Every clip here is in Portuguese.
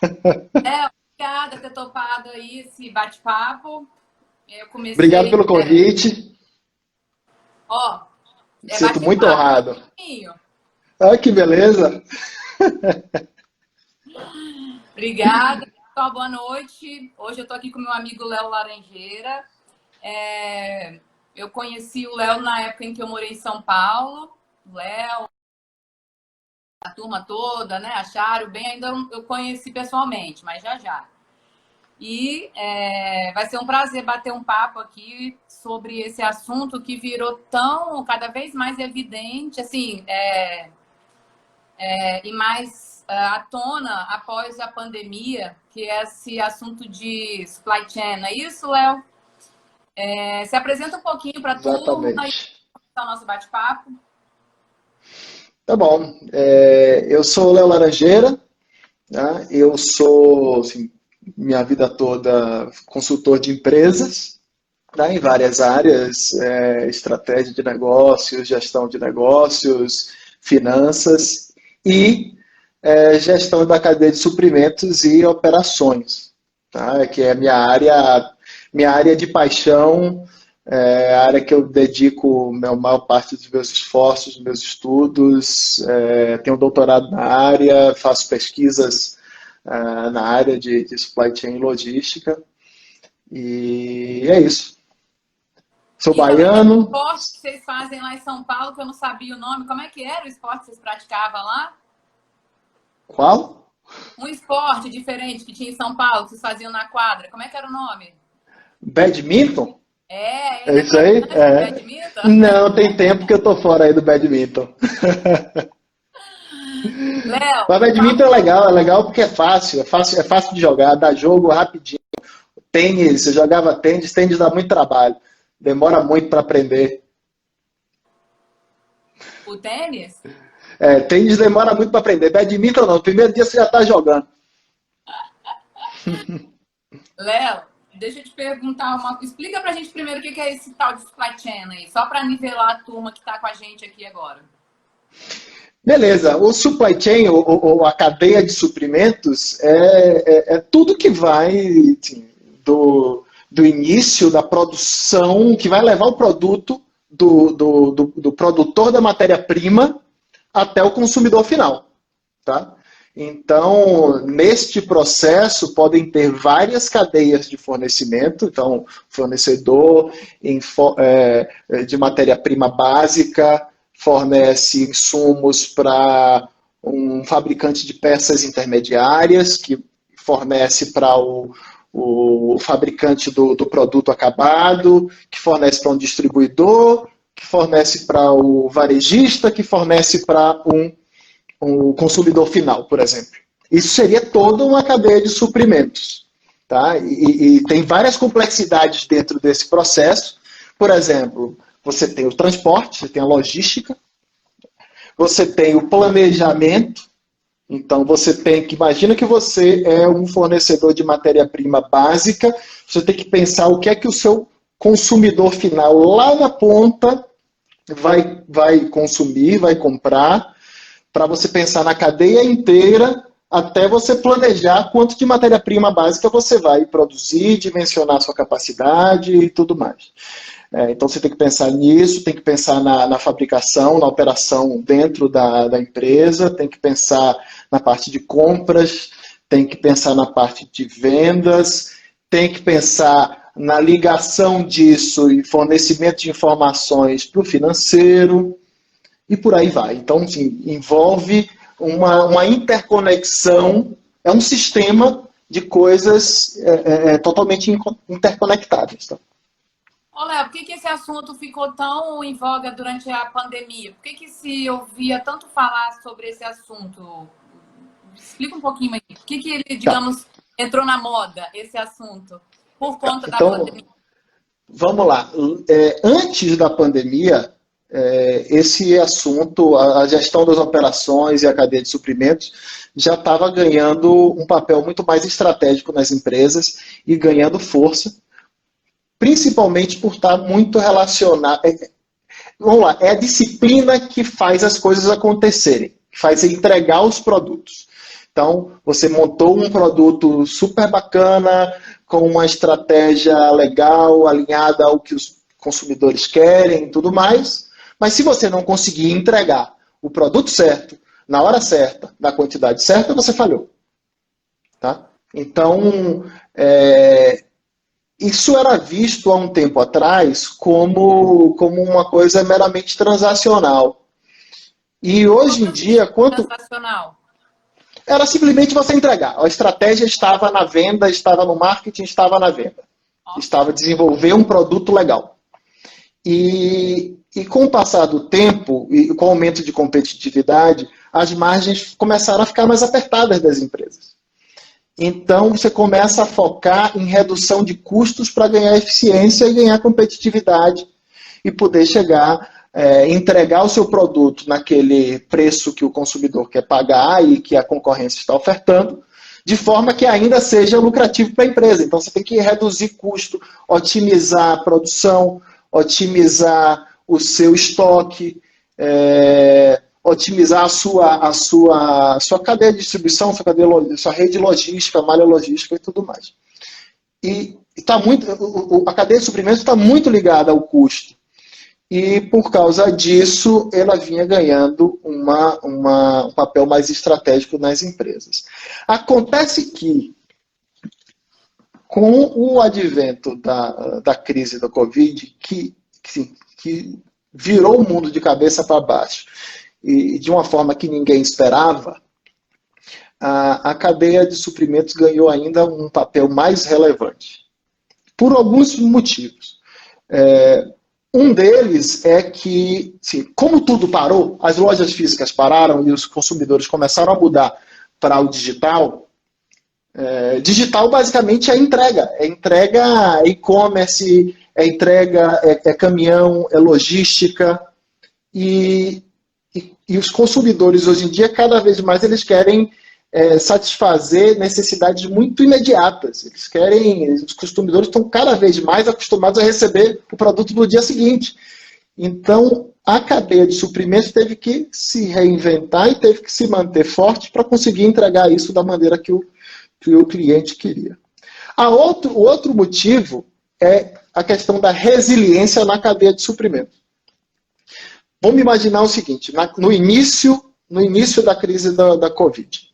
Obrigada por ter topado aí esse bate-papo. Eu Obrigado comecei, pelo convite. ó, é Sinto muito bate-papo, não é honrado. pouquinho. Ah, que beleza. Obrigada, pessoal, boa noite. Hoje eu estou aqui com meu amigo Léo Laranjeira. Eu conheci o Léo na época em que eu morei em São Paulo. O Léo, a turma toda, né? Acharam bem, ainda eu conheci pessoalmente, mas já já. E vai ser um prazer bater um papo aqui sobre esse assunto que virou tão cada vez mais evidente, assim, e mais à tona após a pandemia, que é esse assunto de supply chain. Não é isso, Léo? Se apresenta um pouquinho para a turma e Exatamente. começar o nosso bate-papo. Tá bom. Eu sou o Léo Laranjeira, né? Eu sou, assim, minha vida toda consultor de empresas, né, em várias áreas, estratégia de negócios, gestão de negócios, finanças e gestão da cadeia de suprimentos e operações, tá? Que é minha área de paixão, a área que eu dedico a maior parte dos meus esforços, dos meus estudos, tenho doutorado na área, faço pesquisas na área de supply chain e logística, e é isso. Sou E também tem um baiano. esporte que vocês fazem lá em São Paulo, que eu não sabia o nome. Como é que era o esporte que vocês praticavam lá? Qual? Um esporte diferente que tinha em São Paulo, que vocês faziam na quadra. Como é que era o nome? Badminton? Ele É é isso aí? praticante de É. badminton? Não, tem tempo que eu tô fora aí do badminton. Léo, Mas me fala badminton um pouco. é legal porque é fácil de jogar, dá jogo rapidinho. Tênis, eu jogava tênis, tênis dá muito trabalho, demora muito para aprender. O tênis? Tênis demora muito para aprender, badminton não, no primeiro dia você já está jogando. Léo, deixa eu te perguntar uma coisa. Explica pra gente primeiro o que é esse tal de supply chain aí, só para nivelar a turma que tá com a gente aqui agora. Beleza, o supply chain, ou a cadeia de suprimentos, é tudo que vai assim, do início da produção, que vai levar o produto do produtor da matéria-prima até o consumidor final. Tá? Então, neste processo, podem ter várias cadeias de fornecimento. Então, fornecedor de matéria-prima básica fornece insumos para um fabricante de peças intermediárias, que fornece para o fabricante do produto acabado, que fornece para um distribuidor, que fornece para o varejista, que fornece para o consumidor final, por exemplo. Isso seria toda uma cadeia de suprimentos. Tá? E tem várias complexidades dentro desse processo. Por exemplo, você tem o transporte, você tem a logística, você tem o planejamento. Então você tem que, imagina que você é um fornecedor de matéria-prima básica, você tem que pensar o que é que o seu consumidor final lá na ponta vai consumir, vai comprar, para você pensar na cadeia inteira até você planejar quanto de matéria-prima básica você vai produzir, dimensionar a sua capacidade e tudo mais. Então você tem que pensar nisso, tem que pensar na fabricação, na operação dentro da empresa, tem que pensar na parte de compras, tem que pensar na parte de vendas, tem que pensar na ligação disso e fornecimento de informações para o financeiro, e por aí vai. Então, assim, envolve uma interconexão, é um sistema de coisas totalmente interconectadas. Tá? Ô, Léo, por que esse assunto ficou tão em voga durante a pandemia? Por que se ouvia tanto falar sobre esse assunto? Explica um pouquinho aí. Por que ele, Tá. digamos, entrou na moda, esse assunto? Por Tá. conta da Então, pandemia? vamos lá. Antes da pandemia, esse assunto, a gestão das operações e a cadeia de suprimentos, já estava ganhando um papel muito mais estratégico nas empresas e ganhando força, principalmente por estar muito relacionado. Vamos lá, é a disciplina que faz as coisas acontecerem, que faz entregar os produtos. Então, você montou um produto super bacana, com uma estratégia legal, alinhada ao que os consumidores querem e tudo mais, mas se você não conseguir entregar o produto certo, na hora certa, na quantidade certa, você falhou. Tá? Então, isso era visto há um tempo atrás como uma coisa meramente transacional. E hoje em dia, transacional? Era simplesmente você entregar. A estratégia estava na venda, estava no marketing, estava na venda. Estava desenvolver um produto legal. E com o passar do tempo, e com o aumento de competitividade, as margens começaram a ficar mais apertadas das empresas. Então, você começa a focar em redução de custos para ganhar eficiência e ganhar competitividade e poder entregar o seu produto naquele preço que o consumidor quer pagar e que a concorrência está ofertando, de forma que ainda seja lucrativo para a empresa. Então, você tem que reduzir custo, otimizar a produção, otimizar o seu estoque, otimizar a sua cadeia de distribuição, sua rede logística, malha logística e tudo mais. E a cadeia de suprimentos está muito ligada ao custo. E, por causa disso, ela vinha ganhando um papel mais estratégico nas empresas. Acontece que, com o advento da crise da Covid, que virou o mundo de cabeça para baixo, e de uma forma que ninguém esperava, a cadeia de suprimentos ganhou ainda um papel mais relevante, por alguns motivos. Um deles é que, como tudo parou, as lojas físicas pararam e os consumidores começaram a mudar para o digital. Digital basicamente é entrega. É entrega e-commerce, é entrega, é caminhão, é logística. E os consumidores hoje em dia, cada vez mais, eles querem satisfazer necessidades muito imediatas. Os consumidores estão cada vez mais acostumados a receber o produto no dia seguinte. Então, a cadeia de suprimentos teve que se reinventar e teve que se manter forte para conseguir entregar isso da maneira que o cliente queria. O outro motivo é a questão da resiliência na cadeia de suprimentos. Vamos imaginar o seguinte, no início da crise da Covid,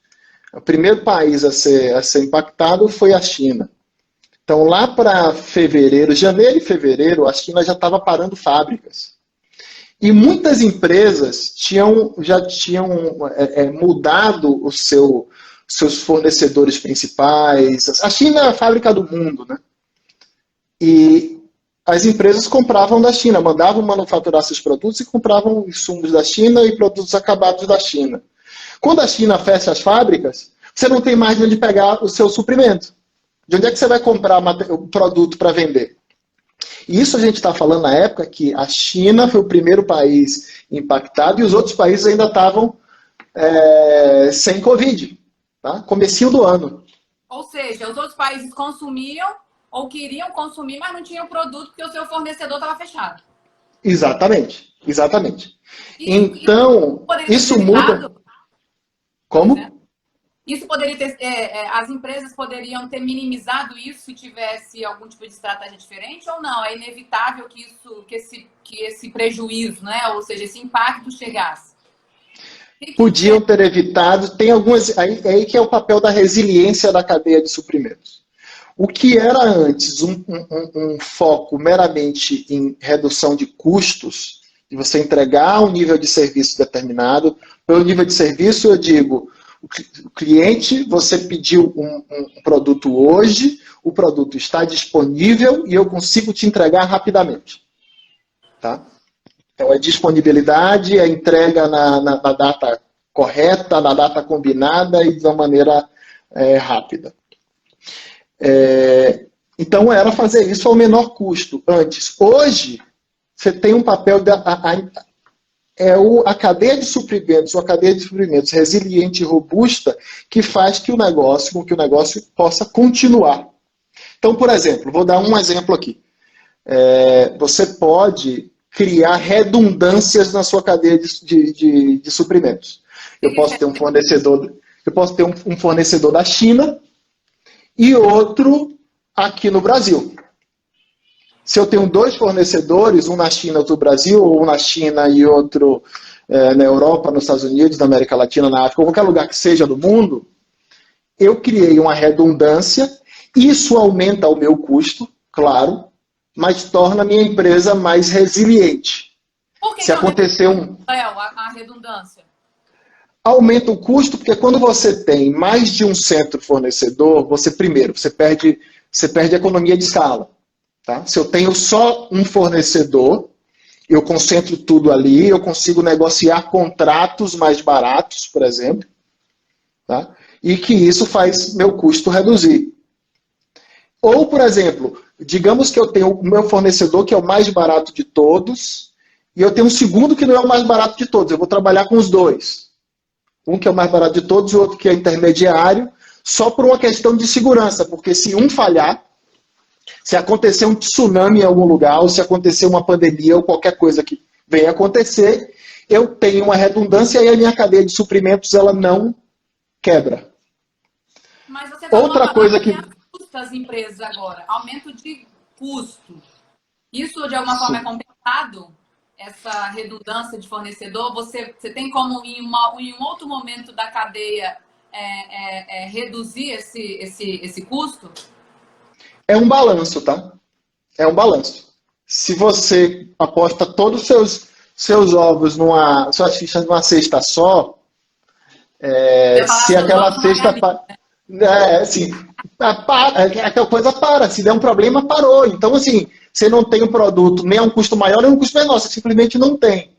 o primeiro país a ser impactado foi a China. Então, lá para janeiro e fevereiro, a China já estava parando fábricas. E muitas empresas já tinham mudado os seus fornecedores principais. A China é a fábrica do mundo, né? E as empresas compravam da China, mandavam manufaturar seus produtos e compravam insumos da China e produtos acabados da China. Quando a China fecha as fábricas, você não tem mais de onde pegar o seu suprimento. De onde é que você vai comprar o produto para vender? E isso a gente está falando na época que a China foi o primeiro país impactado e os outros países ainda estavam sem Covid. Tá? Comecinho do ano. Ou seja, os outros países consumiam ou queriam consumir, mas não tinham produto porque o seu fornecedor estava fechado. Exatamente. Então, isso muda... Como? Isso poderia ter... as empresas poderiam ter minimizado isso se tivesse algum tipo de estratégia diferente ou não? É inevitável que esse prejuízo, né? Ou seja, esse impacto chegasse. Podiam ter evitado. Tem algumas... Aí que é o papel da resiliência da cadeia de suprimentos. O que era antes um foco meramente em redução de custos, de você entregar um nível de serviço determinado. Pelo nível de serviço, eu digo, o cliente, você pediu um produto hoje, o produto está disponível e eu consigo te entregar rapidamente. Tá? Então, é disponibilidade, é entrega na data correta, na data combinada e de uma maneira rápida. Então, era fazer isso ao menor custo antes. Hoje, você tem um papel a cadeia de suprimentos, uma cadeia de suprimentos resiliente e robusta que faz com que o negócio possa continuar. Então, por exemplo, vou dar um exemplo aqui. Você pode criar redundâncias na sua cadeia de suprimentos. Eu posso ter um fornecedor Eu posso ter um fornecedor da China e outro aqui no Brasil. Se eu tenho 2 fornecedores, um na China e outro no Brasil, ou um na China e outro na Europa, nos Estados Unidos, na América Latina, na África, qualquer lugar que seja do mundo, eu criei uma redundância. Isso aumenta o meu custo, claro, mas torna a minha empresa mais resiliente. Por que Se acontecer a redundância? Aumenta o custo, porque quando você tem mais de um centro fornecedor, você perde a economia de escala. Tá? Se eu tenho só um fornecedor, eu concentro tudo ali, eu consigo negociar contratos mais baratos, por exemplo, tá? E que isso faz meu custo reduzir. Ou, por exemplo, digamos que eu tenho o meu fornecedor, que é o mais barato de todos, e eu tenho um segundo que não é o mais barato de todos. Eu vou trabalhar com os 2. Um que é o mais barato de todos e o outro que é intermediário, só por uma questão de segurança, porque se um falhar, se acontecer um tsunami em algum lugar, ou se acontecer uma pandemia, ou qualquer coisa que venha acontecer, eu tenho uma redundância e a minha cadeia de suprimentos ela não quebra. Mas você está Outra coisa que custa as empresas agora, aumento de custo. Isso de alguma forma é compensado? Essa redundância de fornecedor? Você tem como em um outro momento da cadeia reduzir esse custo? é um balanço, tá? É um balanço. Se você aposta todos os seus ovos suas fichas numa cesta só, se aquela cesta... assim, aquela coisa para. Se der um problema, parou. Então, assim, você não tem um produto nem a um custo maior, nem a um custo menor. Você simplesmente não tem.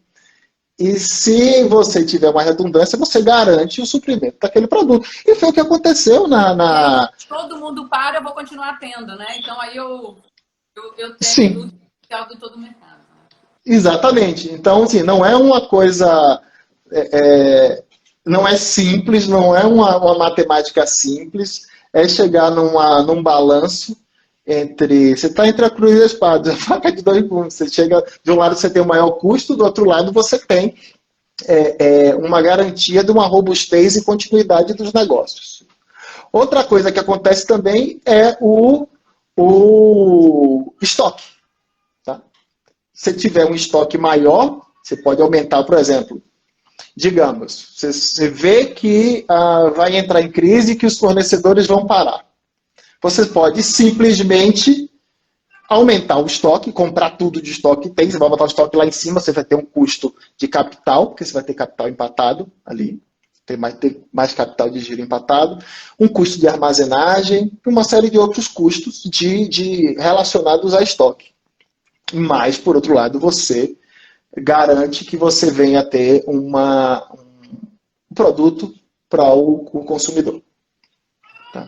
E se você tiver uma redundância, você garante o suprimento daquele produto. E foi o que aconteceu Todo mundo para, eu vou continuar tendo, né? Então, aí eu tenho Sim. o potencial de todo o mercado. Exatamente. Então, assim, não é uma coisa... não é simples, não é uma matemática simples, é chegar num balanço entre... Você está entre a cruz e a espada, a faca de 2 gumes. Você chega, de um lado você tem o maior custo, do outro lado você tem uma garantia de uma robustez e continuidade dos negócios. Outra coisa que acontece também é o estoque. Tá? Se tiver um estoque maior, você pode aumentar, por exemplo, digamos, você vê que vai entrar em crise e que os fornecedores vão parar. Você pode simplesmente aumentar o estoque, comprar tudo de estoque que tem, você vai botar o estoque lá em cima, você vai ter um custo de capital, porque você vai ter capital empatado ali, ter mais capital de giro empatado, um custo de armazenagem e uma série de outros custos relacionados a estoque. Mas, por outro lado, você garante que você venha a ter um produto para o consumidor. Tá?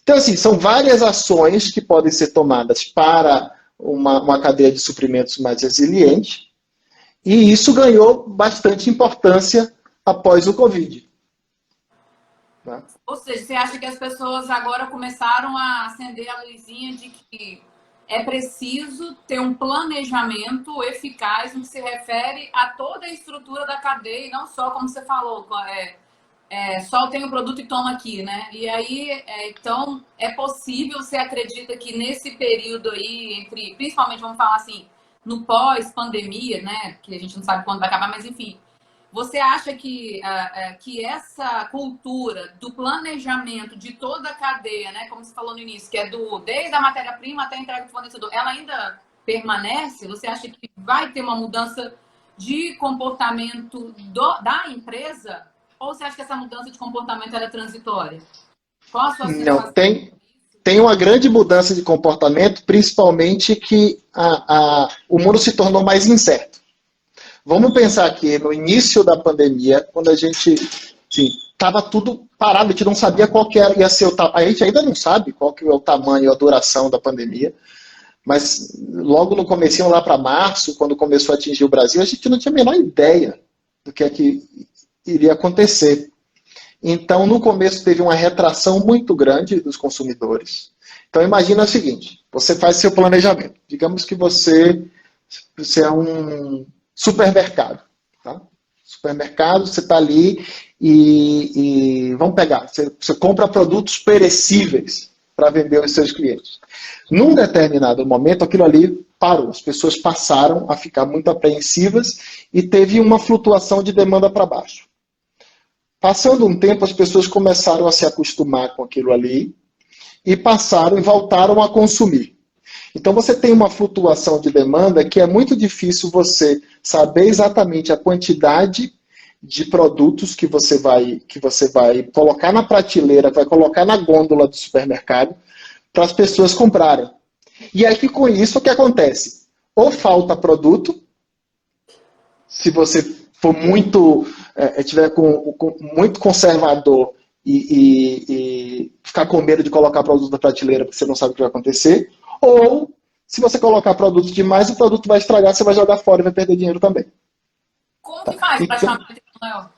Então, assim, são várias ações que podem ser tomadas para uma cadeia de suprimentos mais resiliente, e isso ganhou bastante importância após o Covid. Tá? Ou seja, você acha que as pessoas agora começaram a acender a luzinha de que é preciso ter um planejamento eficaz no que se refere a toda a estrutura da cadeia, e não só, como você falou, só tem o produto e toma aqui, né? E aí, então, é possível, você acredita que nesse período aí, principalmente, vamos falar assim, no pós-pandemia, né? Que a gente não sabe quando vai acabar, mas enfim, você acha que essa cultura do planejamento de toda a cadeia, né, como você falou no início, que é desde a matéria-prima até a entrega do fornecedor, ela ainda permanece? Você acha que vai ter uma mudança de comportamento da empresa? Ou você acha que essa mudança de comportamento era transitória? Qual a sua sensação? Não, tem uma grande mudança de comportamento, principalmente que o mundo se tornou mais incerto. Vamos pensar que no início da pandemia, quando a gente estava tudo parado, a gente não sabia qual que ia ser o tamanho. A gente ainda não sabe qual que é o tamanho, a duração da pandemia. Mas logo no comecinho, lá para março, quando começou a atingir o Brasil, a gente não tinha a menor ideia do que é que iria acontecer. Então, no começo, teve uma retração muito grande dos consumidores. Então, imagina o seguinte, você faz seu planejamento. Digamos que você é um supermercado. Tá? Supermercado, você está ali e vamos pegar, você compra produtos perecíveis para vender aos seus clientes. Num determinado momento, aquilo ali parou. As pessoas passaram a ficar muito apreensivas e teve uma flutuação de demanda para baixo. Passando um tempo, as pessoas começaram a se acostumar com aquilo ali e passaram e voltaram a consumir. Então você tem uma flutuação de demanda que é muito difícil você saber exatamente a quantidade de produtos que você vai colocar na prateleira, vai colocar na gôndola do supermercado para as pessoas comprarem. E aí com isso o que acontece? Ou falta produto, se você for muito tiver muito conservador e ficar com medo de colocar produto na prateleira porque você não sabe o que vai acontecer, ou se você colocar produto demais, o produto vai estragar, você vai jogar fora e vai perder dinheiro também. Como que faz para chamar a atenção,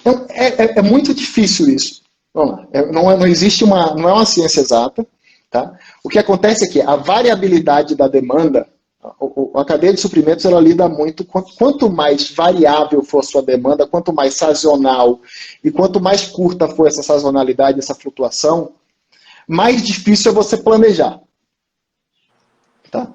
Léo? É muito difícil isso. Não existe não é uma ciência exata. Tá? O que acontece é que a variabilidade da demanda, a cadeia de suprimentos, ela lida muito, quanto mais variável for a sua demanda, quanto mais sazonal e quanto mais curta for essa sazonalidade, essa flutuação, mais difícil é você planejar. Tá?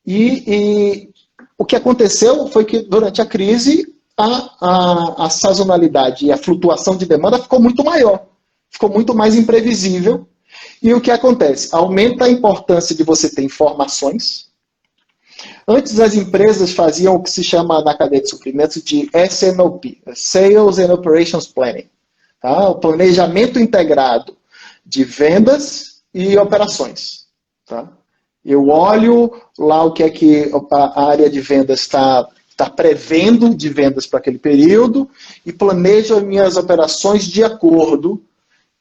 E o que aconteceu foi que durante a crise a sazonalidade e a flutuação de demanda ficou muito maior, ficou muito mais imprevisível. E o que acontece? Aumenta a importância de você ter informações. Antes as empresas faziam o que se chama na cadeia de suprimentos de SNOP, Sales and Operations Planning. Tá? O planejamento integrado de vendas e operações. Tá? Eu olho lá o que é que a área de vendas está prevendo de vendas para aquele período e planejo as minhas operações de acordo.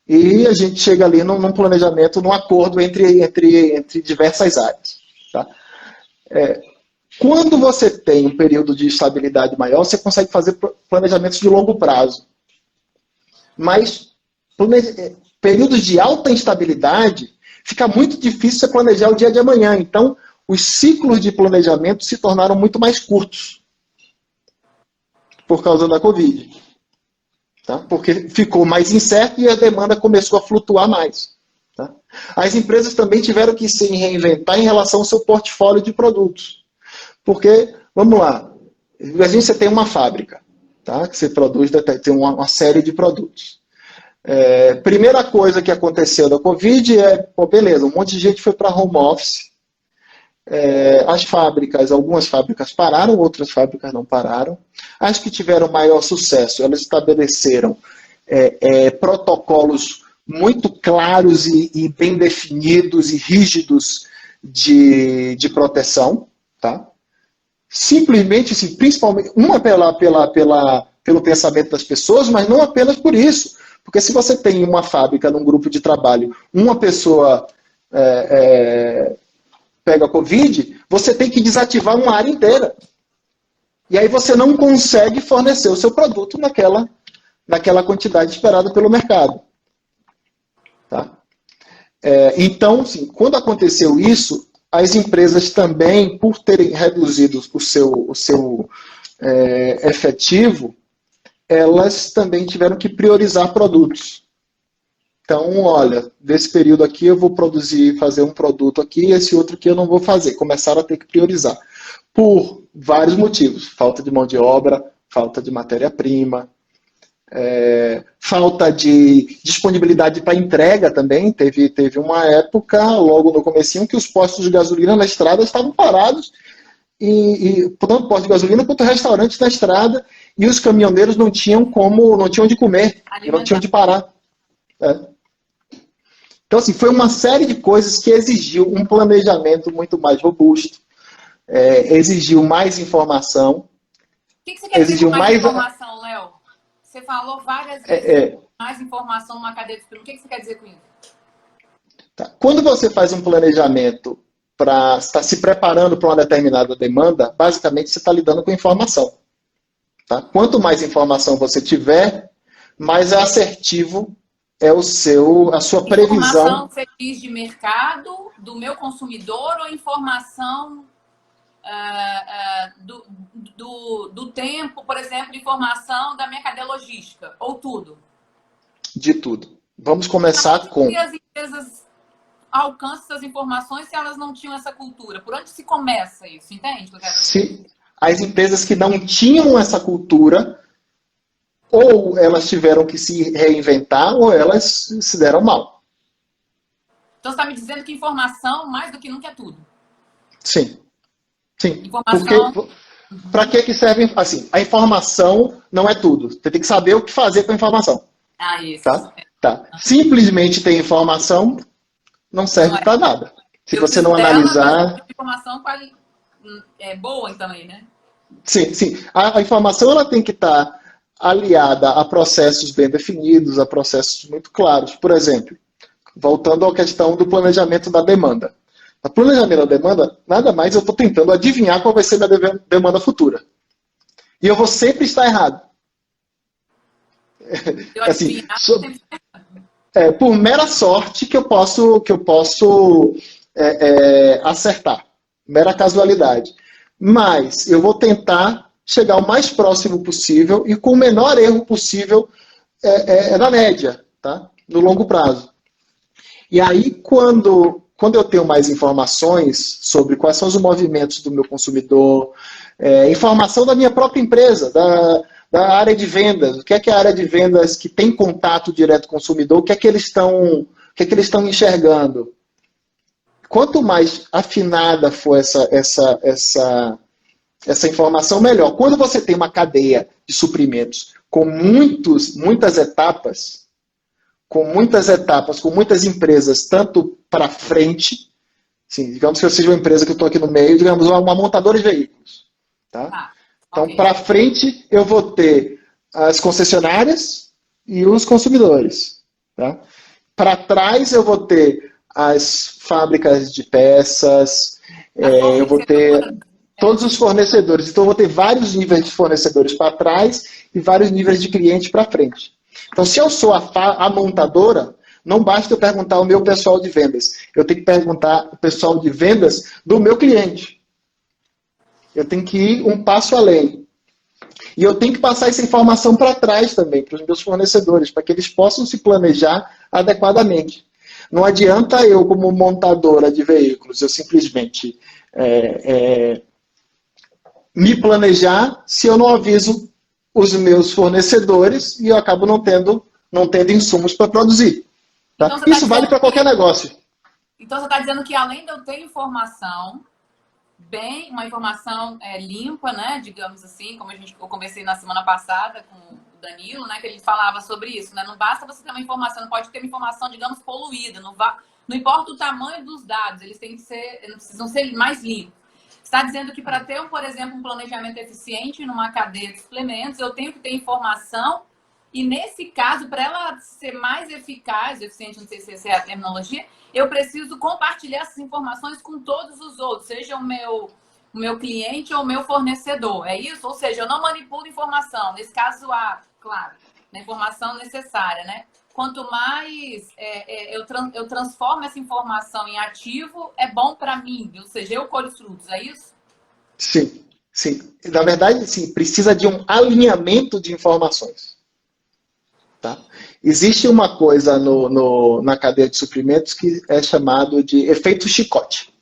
E a gente chega ali num planejamento, num acordo entre diversas áreas. Tá? Quando você tem um período de estabilidade maior, você consegue fazer planejamentos de longo prazo. Mas períodos de alta instabilidade, fica muito difícil você planejar o dia de amanhã. Então, os ciclos de planejamento se tornaram muito mais curtos por causa da Covid. Tá? Porque ficou mais incerto e a demanda começou a flutuar mais. Tá? As empresas também tiveram que se reinventar em relação ao seu portfólio de produtos. Porque, vamos lá, imagina você tem uma fábrica, tá? Que você produz, tem uma série de produtos. Primeira coisa que aconteceu da Covid beleza, um monte de gente foi para home office. Algumas fábricas pararam, outras fábricas não pararam. As que tiveram maior sucesso, elas estabeleceram protocolos muito claros e bem definidos e rígidos de proteção. Tá? Simplesmente, assim, principalmente, pelo pensamento das pessoas, mas não apenas por isso. Porque se você tem uma fábrica num grupo de trabalho, uma pessoa pega a Covid, você tem que desativar uma área inteira. E aí você não consegue fornecer o seu produto naquela quantidade esperada pelo mercado. Tá? Então, assim, quando aconteceu isso, as empresas também, por terem reduzido o seu efetivo, elas também tiveram que priorizar produtos. Então, olha, desse período aqui eu vou fazer um produto aqui, esse outro aqui eu não vou fazer. Começaram a ter que priorizar. Por vários motivos. Falta de mão de obra, falta de matéria-prima, falta de disponibilidade para entrega também. Teve uma época, logo no comecinho, que os postos de gasolina na estrada estavam parados, tanto posto de gasolina quanto restaurantes na estrada, e os caminhoneiros não tinham onde comer, não tinham onde parar. Então, assim, foi uma série de coisas que exigiu um planejamento muito mais robusto, exigiu mais informação. O que você quer dizer com mais informação, Léo? Você falou várias vezes mais informação numa cadeia de suprimentos. O que você quer dizer com isso? Tá. Quando você faz um planejamento para estar se preparando para uma determinada demanda, basicamente você está lidando com informação. Tá? Quanto mais informação você tiver, mais assertivo é a sua previsão. Informação você diz de mercado, do meu consumidor, ou informação do tempo, por exemplo, de informação da minha cadeia logística, ou tudo? De tudo. Vamos começar com... E as empresas alcançam essas informações se elas não tinham essa cultura? Por onde se começa isso? Entende? Se as empresas que não tinham essa cultura, ou elas tiveram que se reinventar, ou elas se deram mal. Então você está me dizendo que informação, mais do que nunca, é tudo? Sim. Sim. Informação... Porque, para que serve? Assim, a informação não é tudo. Você tem que saber o que fazer com a informação. Isso. Tá? Simplesmente ter informação não serve para nada. Se você não analisar... Informação é boa também, né? Sim, sim. A informação ela tem que estar aliada a processos bem definidos, a processos muito claros. Por exemplo, voltando à questão do planejamento da demanda. O planejamento da demanda, nada mais eu estou tentando adivinhar qual vai ser a minha demanda futura. E eu vou sempre estar errado. Assim, por mera sorte que eu posso acertar. Mera casualidade. Mas eu vou tentar chegar o mais próximo possível e com o menor erro possível na média, tá? No longo prazo. E aí, quando eu tenho mais informações sobre quais são os movimentos do meu consumidor, informação da minha própria empresa, da área de vendas, o que é a área de vendas que tem contato direto com o consumidor, o que é que eles estão enxergando. Quanto mais afinada for essa informação, melhor. Quando você tem uma cadeia de suprimentos com muitas etapas, com muitas empresas, tanto para frente, sim, digamos que eu seja uma empresa que eu estou aqui no meio, digamos, uma montadora de veículos. Tá? Então, okay. Para frente, eu vou ter as concessionárias e os consumidores. Tá? Para trás, eu vou ter as fábricas de peças, eu vou ter todos os fornecedores. Então, eu vou ter vários níveis de fornecedores para trás e vários níveis de cliente para frente. Então, se eu sou a montadora, não basta eu perguntar ao meu pessoal de vendas. Eu tenho que perguntar ao pessoal de vendas do meu cliente. Eu tenho que ir um passo além. E eu tenho que passar essa informação para trás também, para os meus fornecedores, para que eles possam se planejar adequadamente. Não adianta eu, como montadora de veículos, eu simplesmente me planejar se eu não aviso os meus fornecedores e eu acabo não tendo insumos para produzir. Tá? Então, isso vale para qualquer negócio. Então você está dizendo que além de eu ter informação, uma informação limpa, né, digamos assim, como eu conversei na semana passada com o Danilo, né, que ele falava sobre isso, né? Não basta você ter uma informação, não pode ter uma informação, digamos, poluída, não importa o tamanho dos dados, eles precisam ser mais limpos. Você está dizendo que para ter, por exemplo, um planejamento eficiente numa cadeia de suplementos, eu tenho que ter informação e, nesse caso, para ela ser mais eficaz, eficiente, não sei se é a terminologia, eu preciso compartilhar essas informações com todos os outros, seja o meu cliente ou o meu fornecedor. É isso? Ou seja, eu não manipulo informação. Nesse caso, claro, a informação necessária, né? Quanto mais eu transformo essa informação em ativo, é bom para mim. Ou seja, eu colho os frutos, é isso? Sim, sim. Na verdade, sim, precisa de um alinhamento de informações. Tá? Existe uma coisa na cadeia de suprimentos que é chamado de efeito chicote.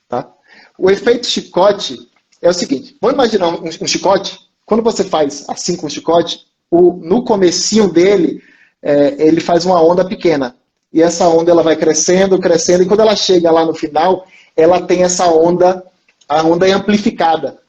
Tá? O efeito chicote é o seguinte, vamos imaginar um chicote, quando você faz assim com o chicote, no comecinho dele, ele faz uma onda pequena. E essa onda ela vai crescendo, crescendo, e quando ela chega lá no final, ela tem essa onda, a onda é amplificada.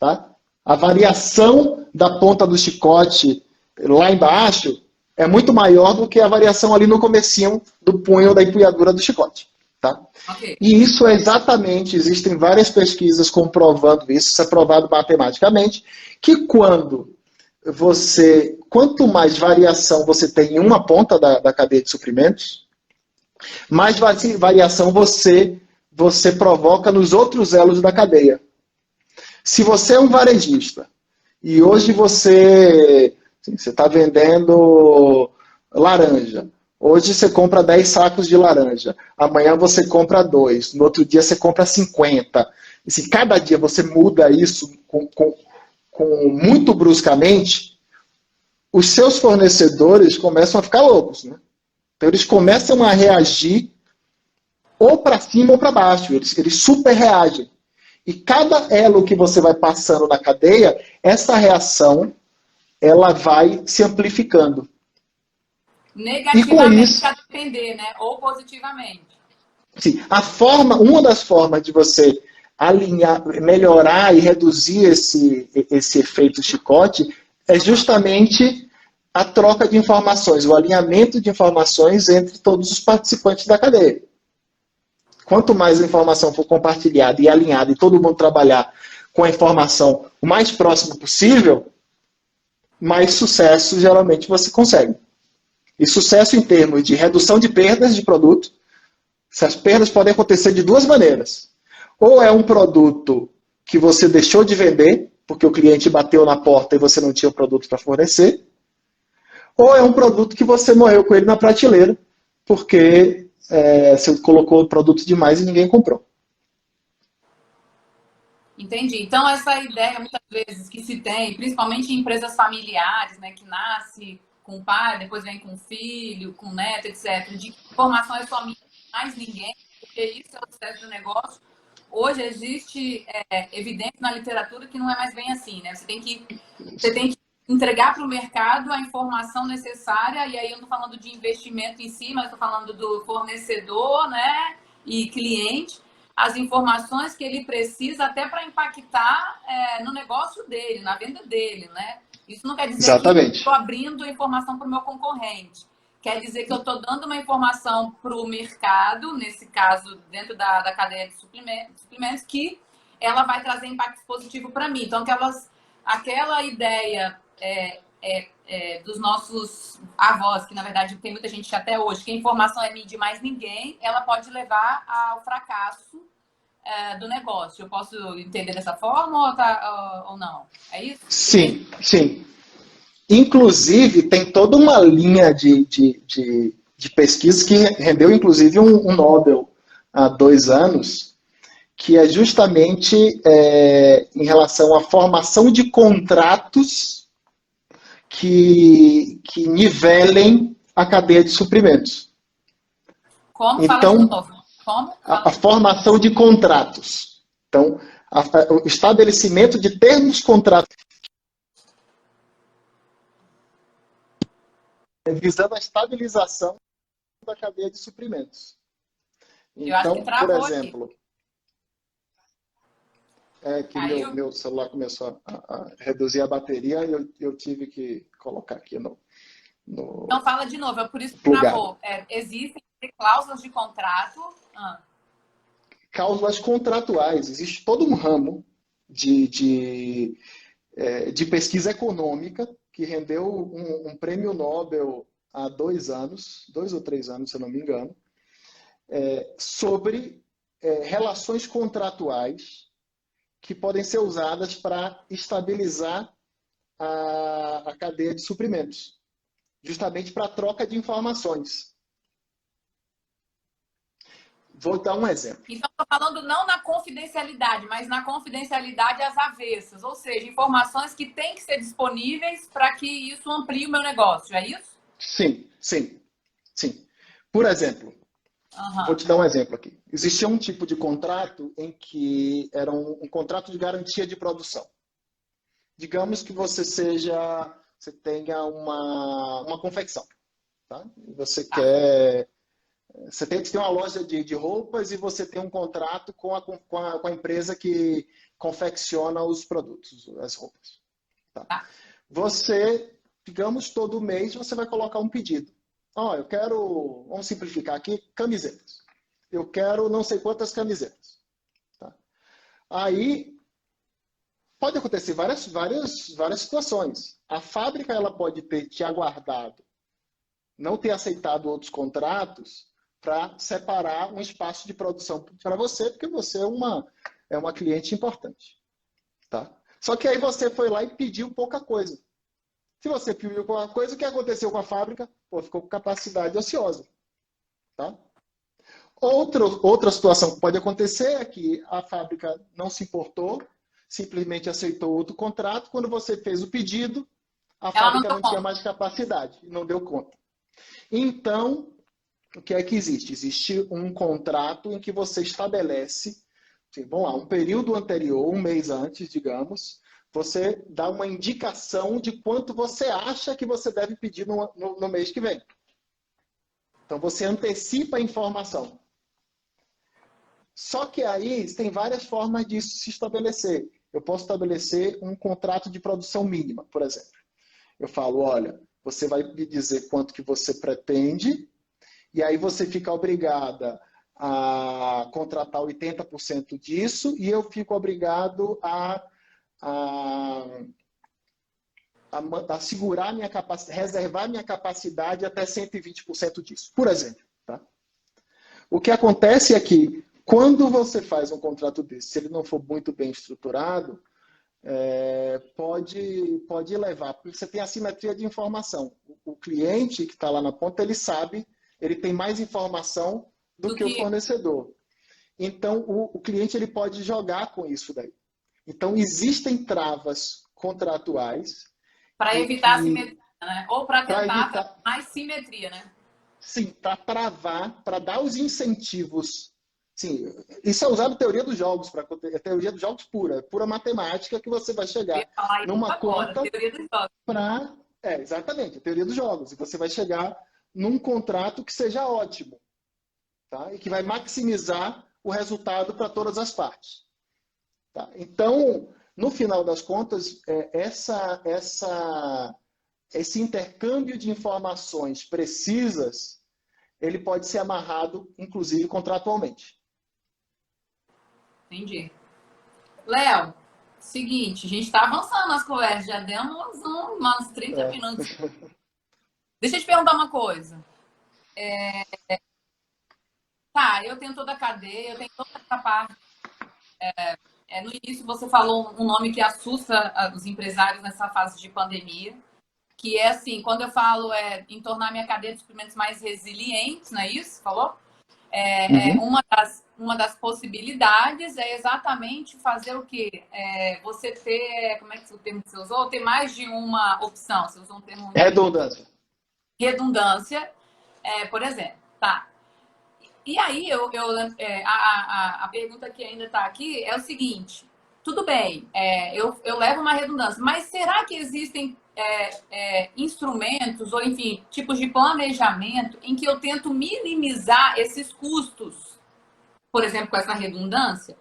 Tá? A variação da ponta do chicote lá embaixo é muito maior do que a variação ali no comecinho do punho da empunhadura do chicote. Tá? Okay. E isso é exatamente, existem várias pesquisas comprovando isso é provado matematicamente, que quanto mais variação você tem em uma ponta da cadeia de suprimentos, mais variação você provoca nos outros elos da cadeia. Se você é um varejista e hoje você está vendendo laranja, hoje você compra 10 sacos de laranja, amanhã você compra 2, no outro dia você compra 50. e se cada dia você muda isso com muito bruscamente, os seus fornecedores começam a ficar loucos, né? Então eles começam a reagir ou para cima ou para baixo, eles super reagem. E cada elo que você vai passando na cadeia, essa reação ela vai se amplificando. E com Negativamente isso, a depender, né? Ou positivamente. sim, uma das formas de você alinhar, melhorar e reduzir esse efeito chicote é justamente a troca de informações, o alinhamento de informações entre todos os participantes da cadeia. Quanto mais a informação for compartilhada e alinhada e todo mundo trabalhar com a informação o mais próximo possível, mais sucesso geralmente você consegue. E sucesso em termos de redução de perdas de produto. Essas perdas podem acontecer de duas maneiras. Ou é um produto que você deixou de vender, porque o cliente bateu na porta e você não tinha o produto para fornecer. Ou é um produto que você morreu com ele na prateleira, porque você colocou o produto demais e ninguém comprou. Entendi. Então, essa ideia, muitas vezes, que se tem, principalmente em empresas familiares, né, que nasce com o pai, depois vem com o filho, com o neto, etc., de que informação é só minha, mais ninguém, porque isso é o sucesso do negócio. Hoje existe evidência na literatura que não é mais bem assim, né? Você tem que entregar para o mercado a informação necessária, e aí eu não estou falando de investimento em si, mas estou falando do fornecedor, né, e cliente, as informações que ele precisa até para impactar no negócio dele, na venda dele, né? Isso não quer dizer que Exatamente. estou abrindo informação para o meu concorrente. Quer dizer que eu estou dando uma informação para o mercado, nesse caso, dentro da cadeia de suprimentos, que ela vai trazer impacto positivo para mim. Então, aquela ideia dos nossos avós, que na verdade tem muita gente até hoje, que a informação é minha de mais ninguém, ela pode levar ao fracasso do negócio. Eu posso entender dessa forma ou não? É isso? Sim, sim. Inclusive, tem toda uma linha de pesquisa que rendeu, inclusive, um Nobel há 2 anos, que é justamente em relação à formação de contratos que nivelem a cadeia de suprimentos. Como? Fala de Então, novo. Como? a formação de contratos. Então, o estabelecimento de termos contratos visando a estabilização da cadeia de suprimentos. Eu acho que Então, por travou aqui. exemplo, que meu celular começou a reduzir a bateria e eu tive que colocar aqui no Então, fala de novo. É por isso que plugado. travou. Existem cláusulas de contrato. Cláusulas contratuais. Existe todo um ramo de pesquisa econômica que rendeu um prêmio Nobel há 2 anos, 2 ou 3 anos, se eu não me engano, sobre relações contratuais que podem ser usadas para estabilizar a cadeia de suprimentos, justamente para a troca de informações. Vou dar um exemplo. Então, estou falando não na confidencialidade, mas na confidencialidade às avessas. Ou seja, informações que têm que ser disponíveis para que isso amplie o meu negócio. É isso? Sim, sim, sim. Por exemplo, vou te dar um exemplo aqui. Existia um tipo de contrato em que era um contrato de garantia de produção. Digamos que você tenha uma confecção, tá? Você quer, você tem uma loja de roupas e você tem um contrato com a empresa que confecciona os produtos, as roupas. Tá? Você, digamos, todo mês você vai colocar um pedido. Eu quero, vamos simplificar aqui, camisetas. Eu quero não sei quantas camisetas. Tá? Aí pode acontecer várias situações. A fábrica ela pode ter te aguardado, não ter aceitado outros contratos para separar um espaço de produção para você, porque você é uma cliente importante. Tá? Só que aí você foi lá e pediu pouca coisa. Se você pediu pouca coisa, o que aconteceu com a fábrica? Ficou com capacidade ociosa. Tá? Outra situação que pode acontecer é que a fábrica não se importou, simplesmente aceitou outro contrato. Quando você fez o pedido, a Ela não fábrica não tinha tomou. mais capacidade, não deu conta. Então, o que é que existe? Existe um contrato em que você estabelece, vamos lá, um período anterior, um mês antes, digamos, você dá uma indicação de quanto você acha que você deve pedir no mês que vem. Então, você antecipa a informação. Só que aí tem várias formas disso se estabelecer. Eu posso estabelecer um contrato de produção mínima, por exemplo. Eu falo, olha, você vai me dizer quanto que você pretende, e aí você fica obrigada a contratar 80% disso, e eu fico obrigado a segurar minha capacidade, reservar minha capacidade até 120% disso, por exemplo. Tá? O que acontece é que, quando você faz um contrato desse, se ele não for muito bem estruturado, pode levar, porque você tem assimetria de informação. O cliente que está lá na ponta, ele sabe, ele tem mais informação do Do que o que fornecedor. Então, o cliente ele pode jogar com isso daí. Então, existem travas contratuais para em evitar a que, simetria, né? Ou para para tentar evitar, mais simetria, né? sim, para travar, para dar os incentivos. Sim, isso é usado em teoria dos jogos, é teoria dos jogos pura, pura matemática que você vai Eu chegar ia falar isso numa agora, conta teoria dos jogos. para. Exatamente, a teoria dos jogos. E você vai chegar num contrato que seja ótimo, tá? E que vai maximizar o resultado para todas as partes. Tá? Então, no final das contas, esse intercâmbio de informações precisas, ele pode ser amarrado, inclusive, contratualmente. Entendi. Léo, seguinte, a gente está avançando nas conversas, já demos umas 30 É. minutos. Deixa eu te perguntar uma coisa. Tá, eu tenho toda a cadeia, eu tenho toda essa parte. No início você falou um nome que assusta os empresários nessa fase de pandemia, que é assim, quando eu falo em tornar minha cadeia de suprimentos mais resilientes, não é isso? Falou? Uhum. Uma das possibilidades é exatamente fazer o quê? Você ter, como é que o termo que você usou? Ter mais de uma opção. Você usou um termo em inglês. Redundância. Redundância, por exemplo. Tá. E aí, a pergunta que ainda está aqui é o seguinte: tudo bem, eu levo uma redundância, mas será que existem instrumentos ou, enfim, tipos de planejamento em que eu tento minimizar esses custos, por exemplo, com essa redundância?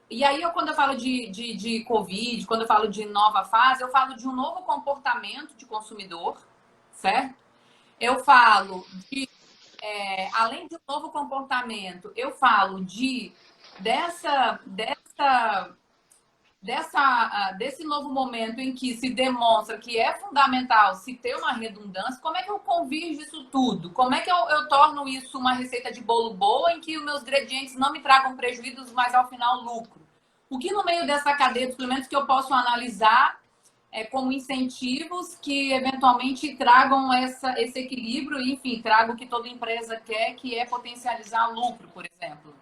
E aí, quando eu falo de Covid, quando eu falo de nova fase, eu falo de um novo comportamento de consumidor, certo? Eu falo de além de um novo comportamento, eu falo desse novo momento em que se demonstra que é fundamental se ter uma redundância. Como é que eu convirjo isso tudo? Como é que eu torno isso uma receita de bolo boa em que os meus ingredientes não me tragam prejuízos, mas ao final lucro? O que no meio dessa cadeia de suplementos que eu posso analisar como incentivos que eventualmente tragam esse equilíbrio e, enfim, tragam o que toda empresa quer, que é potencializar lucro, por exemplo?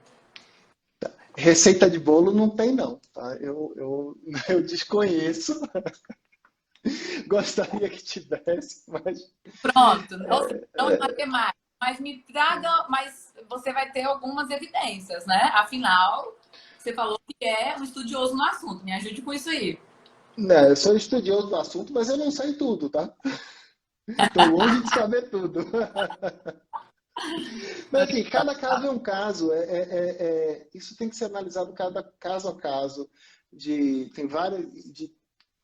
Receita de bolo não tem, não. Tá? Eu desconheço. Gostaria que tivesse, mas. Pronto, ou seja, não é matemática, mas me traga, mas você vai ter algumas evidências, né? Afinal, você falou que é um estudioso no assunto, me ajude com isso aí. Não, eu sou estudioso do assunto, mas eu não sei tudo, tá? Estou longe de saber tudo. Mas assim, cada caso é um caso. Isso tem que ser analisado cada caso a caso. Tem várias, de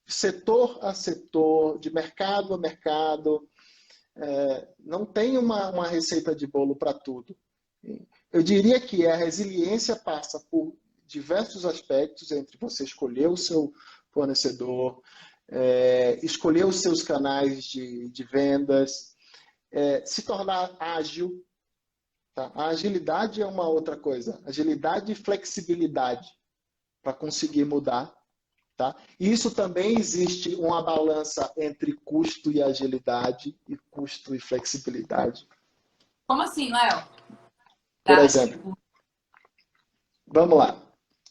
setor a setor, de mercado a mercado. Não tem uma receita de bolo para tudo. Eu diria que a resiliência passa por diversos aspectos, entre você escolher o seu fornecedor, escolher os seus canais de vendas, se tornar ágil. Tá? A agilidade é uma outra coisa. Agilidade e flexibilidade para conseguir mudar. Tá? Isso também existe uma balança entre custo e agilidade e custo e flexibilidade. Como assim, Léo? Por exemplo, vamos lá.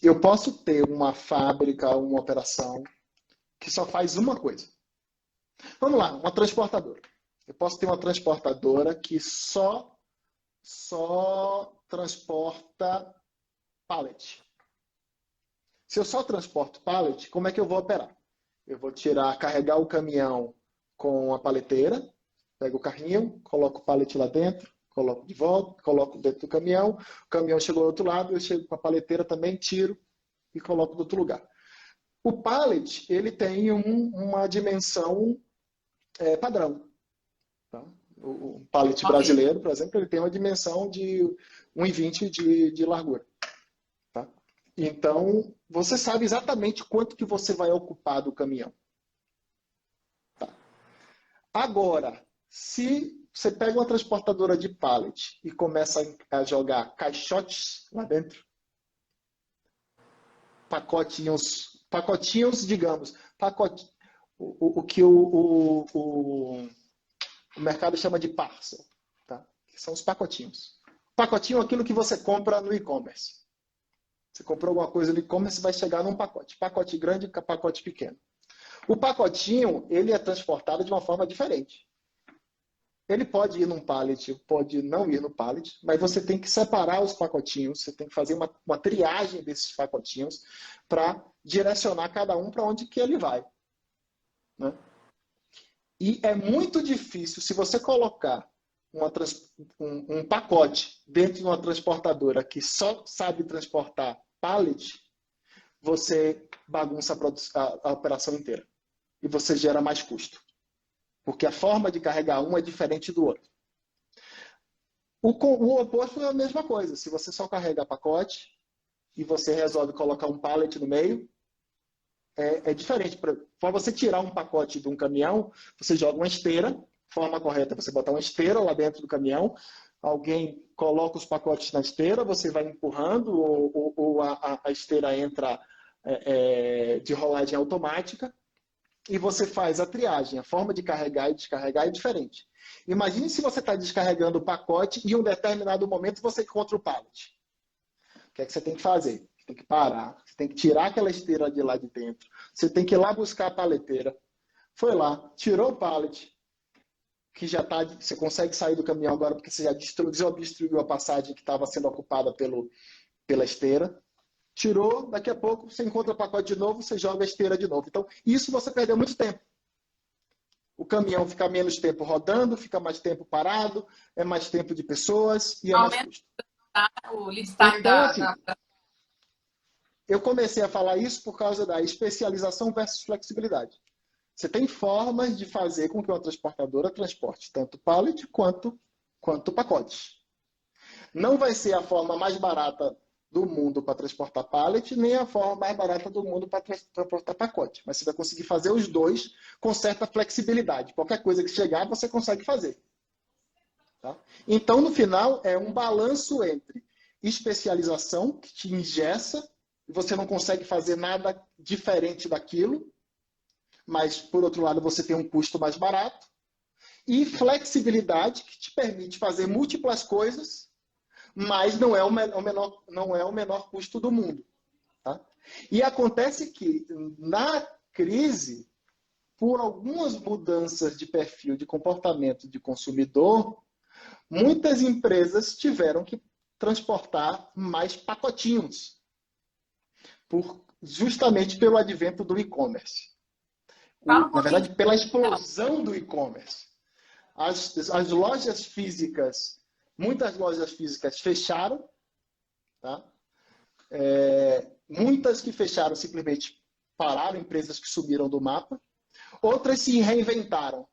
Eu posso ter uma fábrica, uma operação que só faz uma coisa. Vamos lá, uma transportadora. Eu posso ter uma transportadora que só transporta pallet. Se eu só transporto pallet, como é que eu vou operar? Eu vou carregar o caminhão com a paleteira, pego o carrinho, coloco o pallet lá dentro, coloco de volta, coloco dentro do caminhão, o caminhão chegou do outro lado, eu chego com a paleteira também, tiro e coloco do outro lugar. O pallet, ele tem uma dimensão padrão. Tá? O pallet brasileiro, por exemplo, ele tem uma dimensão de 1,20 de largura. Tá? Então, você sabe exatamente quanto que você vai ocupar do caminhão. Tá? Agora, se você pega uma transportadora de pallet e começa a jogar caixotes lá dentro, pacotinhos, digamos, o que o mercado chama de parcel, tá? Que são os pacotinhos. Pacotinho é aquilo que você compra no e-commerce. Você comprou alguma coisa no e-commerce, vai chegar num pacote. Pacote grande e pacote pequeno. O pacotinho, ele é transportado de uma forma diferente. Ele pode ir num pallet, pode não ir no pallet, mas você tem que separar os pacotinhos, você tem que fazer uma triagem desses pacotinhos para direcionar cada um para onde que ele vai. Né? E é muito difícil, se você colocar um pacote dentro de uma transportadora que só sabe transportar pallet, você bagunça a operação inteira. E você gera mais custo. Porque a forma de carregar um é diferente do outro. O oposto é a mesma coisa. Se você só carrega pacote e você resolve colocar um pallet no meio, é diferente. Para você tirar um pacote de um caminhão, você joga uma esteira. Forma correta é você botar uma esteira lá dentro do caminhão, alguém coloca os pacotes na esteira, você vai empurrando ou a esteira entra de rolagem automática e você faz a triagem. A forma de carregar e descarregar é diferente. Imagine se você está descarregando o pacote e em um determinado momento você encontra o pallet. O que é que você tem que fazer? Você tem que parar, você tem que tirar aquela esteira de lá de dentro, você tem que ir lá buscar a paleteira. Foi lá, tirou o pallet, que já está, você consegue sair do caminhão agora porque você já desobstruiu a passagem que estava sendo ocupada pela esteira. Tirou, daqui a pouco você encontra o pacote de novo, você joga a esteira de novo. Então, isso você perdeu muito tempo. O caminhão fica menos tempo rodando, fica mais tempo parado, é mais tempo de pessoas e é mais custo. O lead time então, assim, eu comecei a falar isso por causa da especialização versus flexibilidade. Você tem formas de fazer com que uma transportadora transporte tanto pallet quanto pacotes. Não vai ser a forma mais barata do mundo para transportar pallet, nem a forma mais barata do mundo para transportar pacote. Mas você vai conseguir fazer os dois com certa flexibilidade. Qualquer coisa que chegar, você consegue fazer. Tá? Então, no final, é um balanço entre especialização, que te engessa, e você não consegue fazer nada diferente daquilo, mas, por outro lado, você tem um custo mais barato, e flexibilidade, que te permite fazer múltiplas coisas, mas não é o menor custo do mundo. Tá? E acontece que, na crise, por algumas mudanças de perfil, de comportamento de consumidor, muitas empresas tiveram que transportar mais pacotinhos, justamente pelo advento do e-commerce. Na verdade, pela explosão do e-commerce. As lojas físicas, muitas lojas físicas fecharam, tá? Muitas que fecharam simplesmente pararam, empresas que sumiram do mapa. Outras se reinventaram.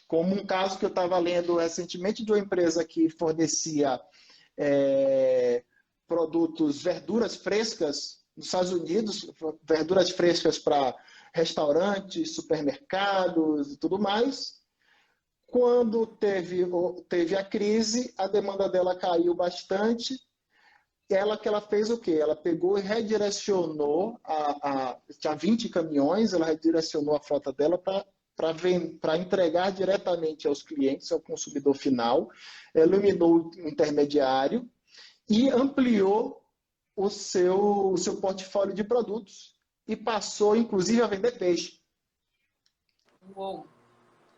Como um caso que eu estava lendo recentemente de uma empresa que fornecia produtos, verduras frescas nos Estados Unidos, verduras frescas para restaurantes, supermercados e tudo mais. Quando teve a crise, a demanda dela caiu bastante. Que ela fez o quê? Ela pegou e redirecionou, tinha 20 caminhões, ela redirecionou a frota dela para entregar diretamente aos clientes, ao consumidor final, eliminou o intermediário e ampliou o seu portfólio de produtos e passou, inclusive, a vender peixe. Uou.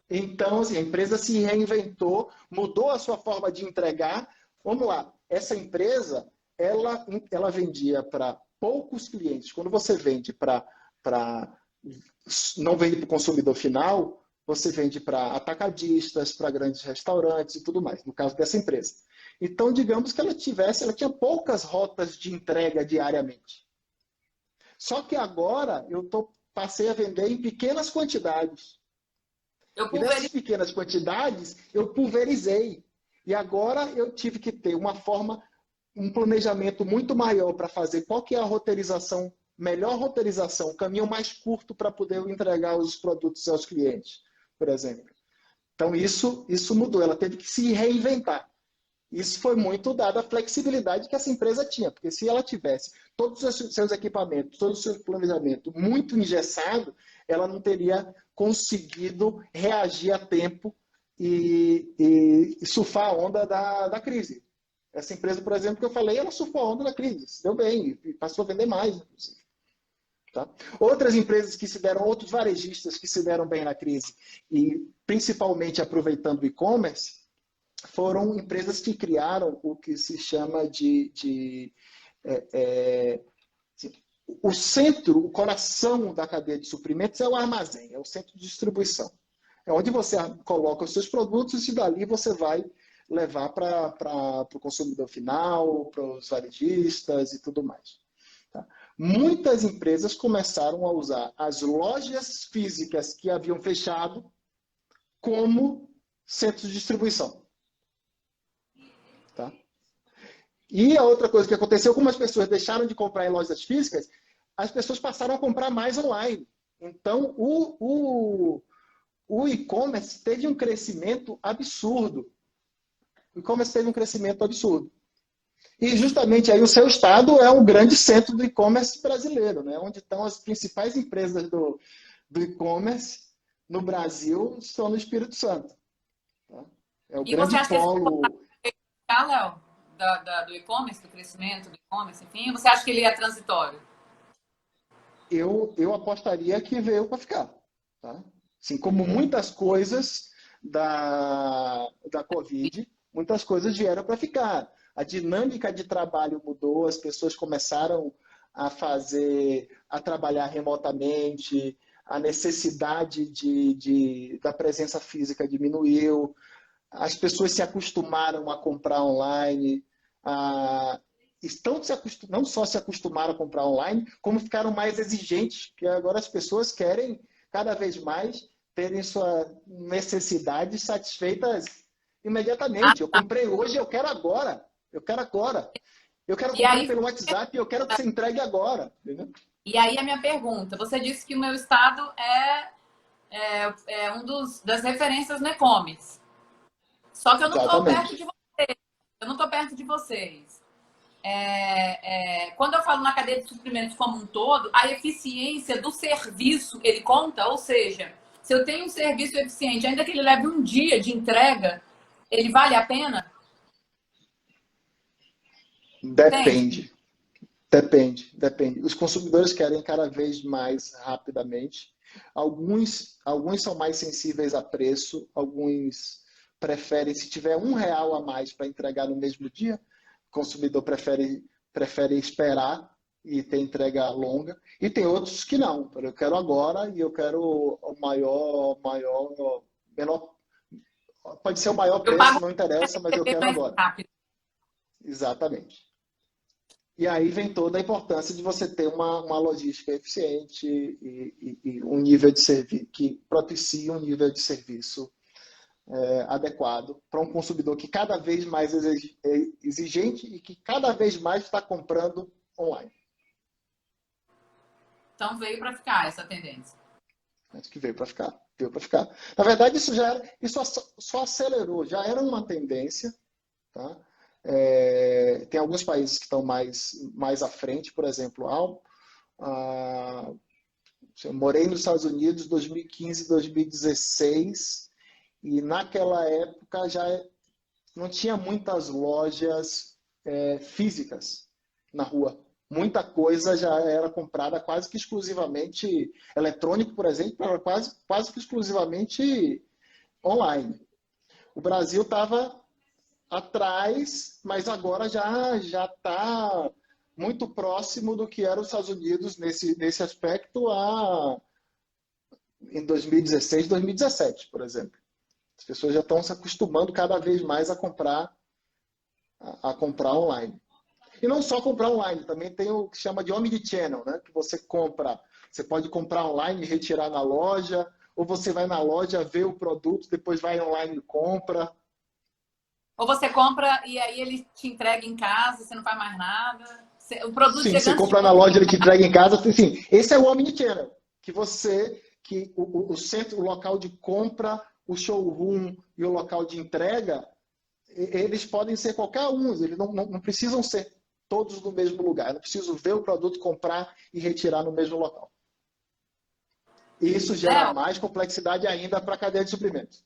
Então, assim, a empresa se reinventou, mudou a sua forma de entregar. Vamos lá, essa empresa, ela vendia para poucos clientes. Quando você vende não vende para o consumidor final, você vende para atacadistas, para grandes restaurantes e tudo mais, no caso dessa empresa. Então, digamos que ela tinha poucas rotas de entrega diariamente. Só que agora passei a vender em pequenas quantidades. Eu E nessas pulverizei. pequenas quantidades, eu pulverizei. E agora eu tive que ter um planejamento muito maior para fazer qual que é a roteirização, melhor roteirização, o caminho mais curto para poder entregar os produtos aos clientes, por exemplo. Então isso mudou, ela teve que se reinventar. Isso foi muito dado à flexibilidade que essa empresa tinha, porque se ela tivesse todos os seus equipamentos, todo o seu planejamento muito engessado, ela não teria conseguido reagir a tempo e surfar a onda da crise. Essa empresa, por exemplo, que eu falei, ela surfou a onda da crise, se deu bem, e passou a vender mais, inclusive. Tá? Outras empresas outros varejistas que se deram bem na crise, e principalmente aproveitando o e-commerce, foram empresas que criaram o que se chama o centro, o coração da cadeia de suprimentos é o armazém, é o centro de distribuição. É onde você coloca os seus produtos e dali você vai levar para o consumidor final, para os varejistas e tudo mais. Tá? Muitas empresas começaram a usar as lojas físicas que haviam fechado como centros de distribuição. Tá? E a outra coisa que aconteceu, como as pessoas deixaram de comprar em lojas físicas, as pessoas passaram a comprar mais online. Então, o e-commerce teve um crescimento absurdo. O e-commerce teve um crescimento absurdo. E justamente aí o seu estado é um grande centro do e-commerce brasileiro, né? Onde estão as principais empresas do e-commerce no Brasil, estão no Espírito Santo. Tá? É o E você grande acha que esse polo. tá, Léo, do e-commerce, do crescimento do e-commerce, enfim, você acha que ele é transitório? Eu apostaria que veio para ficar. Tá? Assim como muitas coisas da Covid, muitas coisas vieram para ficar. A dinâmica de trabalho mudou, as pessoas começaram a trabalhar remotamente, a necessidade da presença física diminuiu, as pessoas se acostumaram a comprar online, a, não só se acostumaram a comprar online, como ficaram mais exigentes, porque agora as pessoas querem cada vez mais terem suas necessidades satisfeitas Ah, imediatamente. Eu tá. comprei hoje, eu quero agora. Eu quero agora. Eu quero E comprar aí, pelo WhatsApp, eu quero que você entregue agora. Entendeu? e aí a minha pergunta, você disse que o meu estado é um das referências no e-commerce. Só que eu não estou perto Exatamente. de vocês. Eu não estou perto de vocês. Quando eu falo na cadeia de suprimentos como um todo, a eficiência do serviço, ele conta? Ou seja, se eu tenho um serviço eficiente, ainda que ele leve um dia de entrega, ele vale a pena? Entende? Depende. Depende. Os consumidores querem cada vez mais rapidamente. Alguns são mais sensíveis a preço, alguns preferem, se tiver R$ 1 a mais para entregar no mesmo dia, o consumidor prefere esperar e ter entrega longa. E tem outros que não. Eu quero agora e eu quero o menor, pode ser o maior Eu preço, pago não interessa, mas eu quero mais agora. rápido. Exatamente. E aí vem toda a importância de você ter uma logística eficiente e um nível de serviço que propicie um nível de serviço adequado para um consumidor que cada vez mais é exigente e que cada vez mais está comprando online. Então veio para ficar essa tendência. Acho que veio para ficar. Veio para ficar. Na verdade, isso só acelerou. Já era uma tendência, tá? Tem alguns países que estão mais à frente, por exemplo, eu morei nos Estados Unidos em 2015, 2016, e naquela época já não tinha muitas lojas físicas na rua. Muita coisa já era comprada quase que exclusivamente, eletrônico, por exemplo, era quase que exclusivamente online. O Brasil estava atrás, mas agora já está muito próximo do que eram os Estados Unidos nesse aspecto em 2016, 2017, por exemplo. As pessoas já estão se acostumando cada vez mais a comprar online. E não só comprar online, também tem o que chama de omnichannel, né? Que você pode comprar online e retirar na loja, ou você vai na loja, vê o produto, depois vai online e compra. Ou você compra e aí ele te entrega em casa, você não faz mais nada. O produto Sim, chega você antes de compra na você. loja, ele te entrega em casa. Sim, esse é o omnichannel, que o centro, o local de compra, o showroom e o local de entrega, eles podem ser qualquer um, eles não precisam ser todos no mesmo lugar. Eu não preciso ver o produto, comprar e retirar no mesmo local. E isso gera Léo, mais complexidade ainda para a cadeia de suprimentos.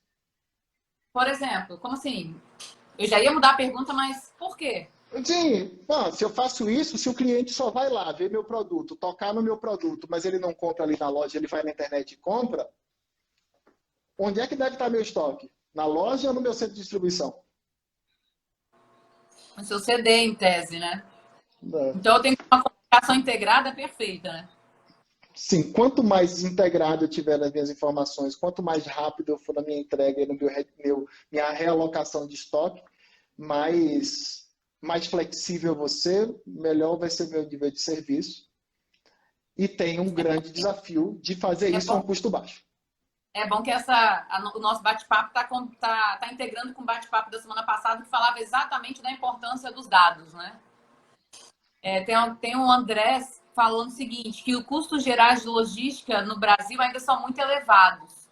por exemplo, como assim? Eu já ia mudar a pergunta, mas por quê? Sim, se eu faço isso, se o cliente só vai lá ver meu produto, tocar no meu produto, mas ele não compra ali na loja, ele vai na internet e compra, onde é que deve estar meu estoque? Na loja ou no meu centro de distribuição? No seu CD, em tese, né? Né? Então eu tenho uma comunicação integrada perfeita, né? Sim, quanto mais integrado eu tiver nas minhas informações, quanto mais rápido eu for na minha entrega e no minha realocação de estoque, mais flexível eu vou ser, melhor vai ser meu nível de serviço. E tem um grande desafio de fazer É isso a um bom, custo baixo. é bom que o nosso bate-papo tá integrando com o bate-papo da semana passada, que falava exatamente da importância dos dados, né? Tem um Andrés falando o seguinte, que os custos gerais de logística no Brasil ainda são muito elevados.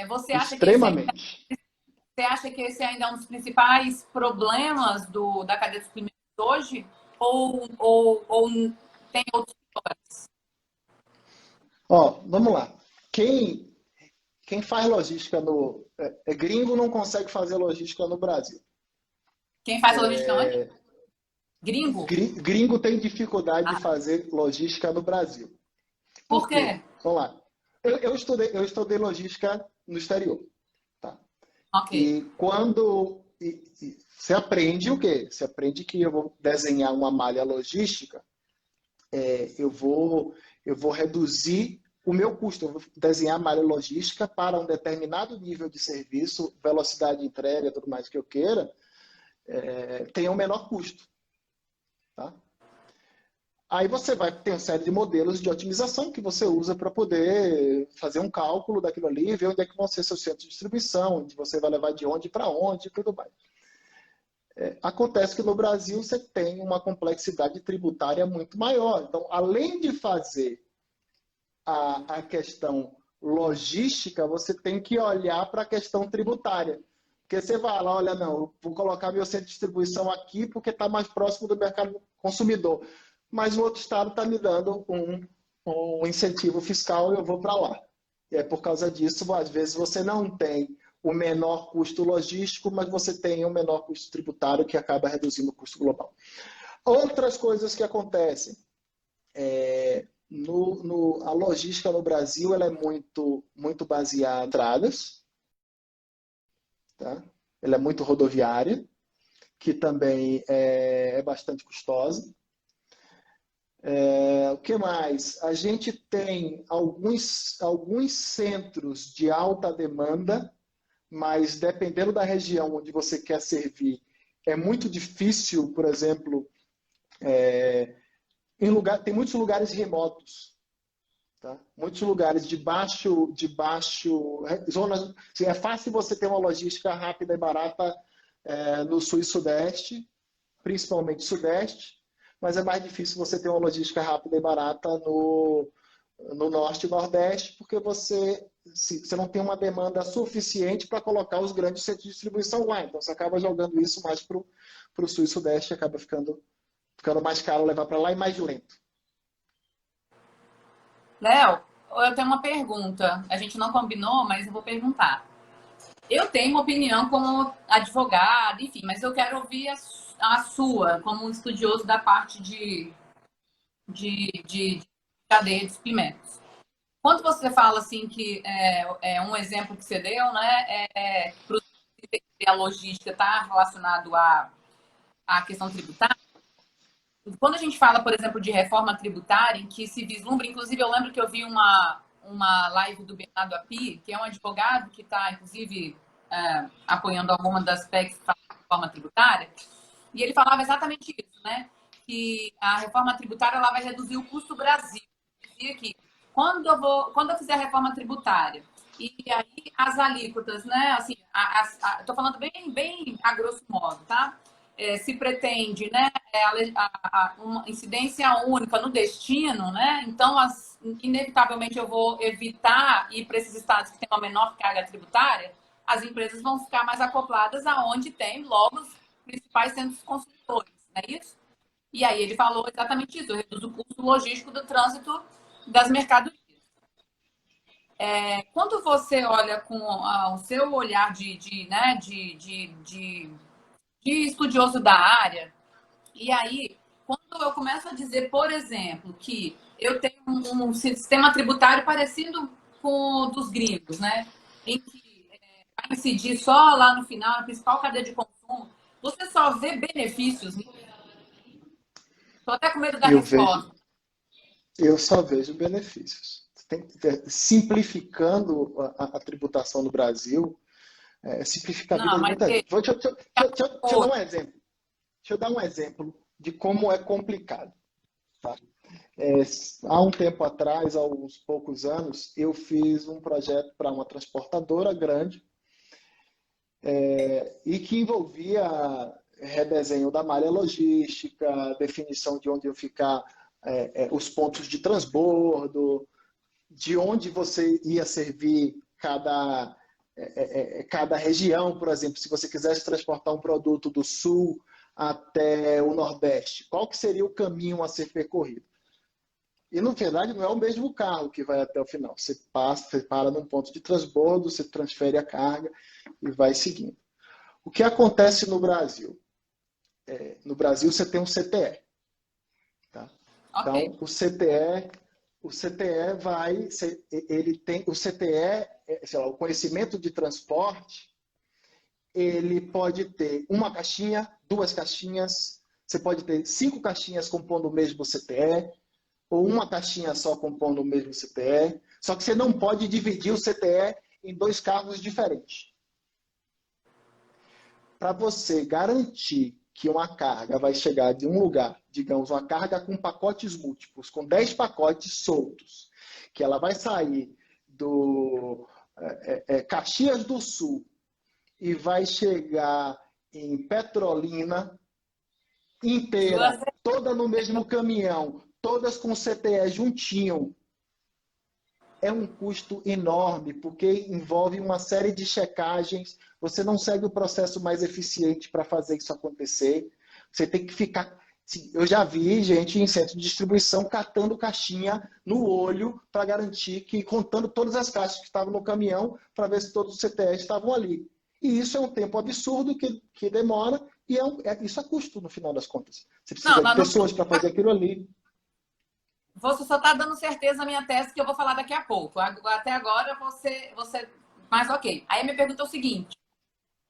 Você acha que Extremamente. esse ainda é um dos principais problemas da cadeia de suprimentos hoje? Ou tem outros fatores? Vamos lá. Quem faz logística gringo não consegue fazer logística no Brasil. Quem faz logística onde? Gringo? Gringo tem dificuldade de Ah, fazer logística no Brasil. por Por quê? quê? Vamos lá. Eu estudei logística no exterior. Tá? Ok. E quando você aprende o quê? Você aprende que eu vou desenhar uma malha logística, eu vou reduzir o meu custo. Eu vou desenhar a malha logística para um determinado nível de serviço, velocidade de entrega, tudo mais que eu queira, tenha um menor custo. Tá? Aí você vai ter uma série de modelos de otimização que você usa para poder fazer um cálculo daquilo ali, ver onde é que vão ser seus centros de distribuição, onde você vai levar de onde para onde e tudo mais. Acontece que no Brasil você tem uma complexidade tributária muito maior. Então, além de fazer a questão logística, você tem que olhar para a questão tributária. Porque você vai lá, olha, não, eu vou colocar meu centro de distribuição aqui porque está mais próximo do mercado consumidor. Mas o outro estado está me dando um incentivo fiscal e eu vou para lá. E é por causa disso, às vezes, você não tem o menor custo logístico, mas você tem o menor custo tributário que acaba reduzindo o custo global. Outras coisas que acontecem. A logística no Brasil ela é muito baseada em estradas, tá? Ela é muito rodoviária, que também é bastante custosa. O que mais? A gente tem alguns centros de alta demanda, mas dependendo da região onde você quer servir, é muito difícil, por exemplo, tem muitos lugares remotos. Tá? Muitos lugares de baixo zonas. Assim, é fácil você ter uma logística rápida e barata no sul e sudeste, principalmente sudeste, mas é mais difícil você ter uma logística rápida e barata no norte e nordeste, porque você não tem uma demanda suficiente para colocar os grandes centros de distribuição lá. Então você acaba jogando isso mais para o sul e sudeste e acaba ficando mais caro levar para lá e mais lento. Léo, eu tenho uma pergunta. A gente não combinou, mas eu vou perguntar. Eu tenho uma opinião como advogada, enfim, mas eu quero ouvir a sua, como um estudioso da parte de cadeia de suprimentos. Quando você fala assim que é um exemplo que você deu, né, a logística está relacionado à questão tributária. Quando a gente fala, por exemplo, de reforma tributária, em que se vislumbra, inclusive eu lembro que eu vi uma live do Bernardo Api, que é um advogado que está, inclusive, apoiando alguma das PECs da reforma tributária, e ele falava exatamente isso, né? Que a reforma tributária ela vai reduzir o custo Brasil. Ele dizia que quando eu fizer a reforma tributária e aí as alíquotas, né? Assim, estou falando bem a grosso modo, tá? Se pretende, né, uma incidência única no destino, né? Então, inevitavelmente eu vou evitar ir para esses estados que têm uma menor carga tributária, as empresas vão ficar mais acopladas aonde tem logo os principais centros consumidores, não é isso? E aí ele falou exatamente isso, reduz o custo logístico do trânsito das mercadorias. Quando você olha com o seu olhar né, de estudioso da área, e aí, quando eu começo a dizer, por exemplo, que eu tenho um sistema tributário parecido com o dos gringos, né? Em que vai incidir só lá no final, na principal cadeia de consumo, você só vê benefícios. Estou até com medo da resposta. Eu só vejo benefícios. Simplificando a tributação no Brasil, simplificar a vida de muita gente. Deixa eu dar um exemplo. Deixa eu dar um exemplo de como é complicado. Tá? Há um tempo atrás, há uns poucos anos, eu fiz um projeto para uma transportadora grande e que envolvia redesenho da malha logística, definição de onde eu ficar os pontos de transbordo, de onde você ia servir cada região, por exemplo, se você quisesse transportar um produto do sul até o nordeste, qual que seria o caminho a ser percorrido? E, na verdade, não é o mesmo carro que vai até o final. Você para num ponto de transbordo, você transfere a carga e vai seguindo. O que acontece no Brasil? No Brasil, você tem um CTE. Tá? Okay. Então, o CTE vai... Ele tem, o CTE, sei lá, o conhecimento de transporte, ele pode ter uma caixinha, 2 caixinhas, você pode ter 5 caixinhas compondo o mesmo CTE, ou uma caixinha só compondo o mesmo CTE, só que você não pode dividir o CTE em 2 carros diferentes. Para você garantir que uma carga vai chegar de um lugar, digamos, uma carga com pacotes múltiplos, com 10 pacotes soltos, que ela vai sair do Caxias do Sul e vai chegar em Petrolina inteira, toda no mesmo caminhão, todas com CTE juntinho, é um custo enorme, porque envolve uma série de checagens, você não segue o processo mais eficiente para fazer isso acontecer, você tem que ficar... Eu já vi gente em centro de distribuição catando caixinha no olho para garantir que, contando todas as caixas que estavam no caminhão, para ver se todos os CTEs estavam ali. E isso é um tempo absurdo que demora, e isso é custo, no final das contas. Você precisa de pessoas para fazer aquilo ali. Você só está dando certeza na minha tese que eu vou falar daqui a pouco. Até agora você... Mas ok. Aí a minha pergunta é o seguinte.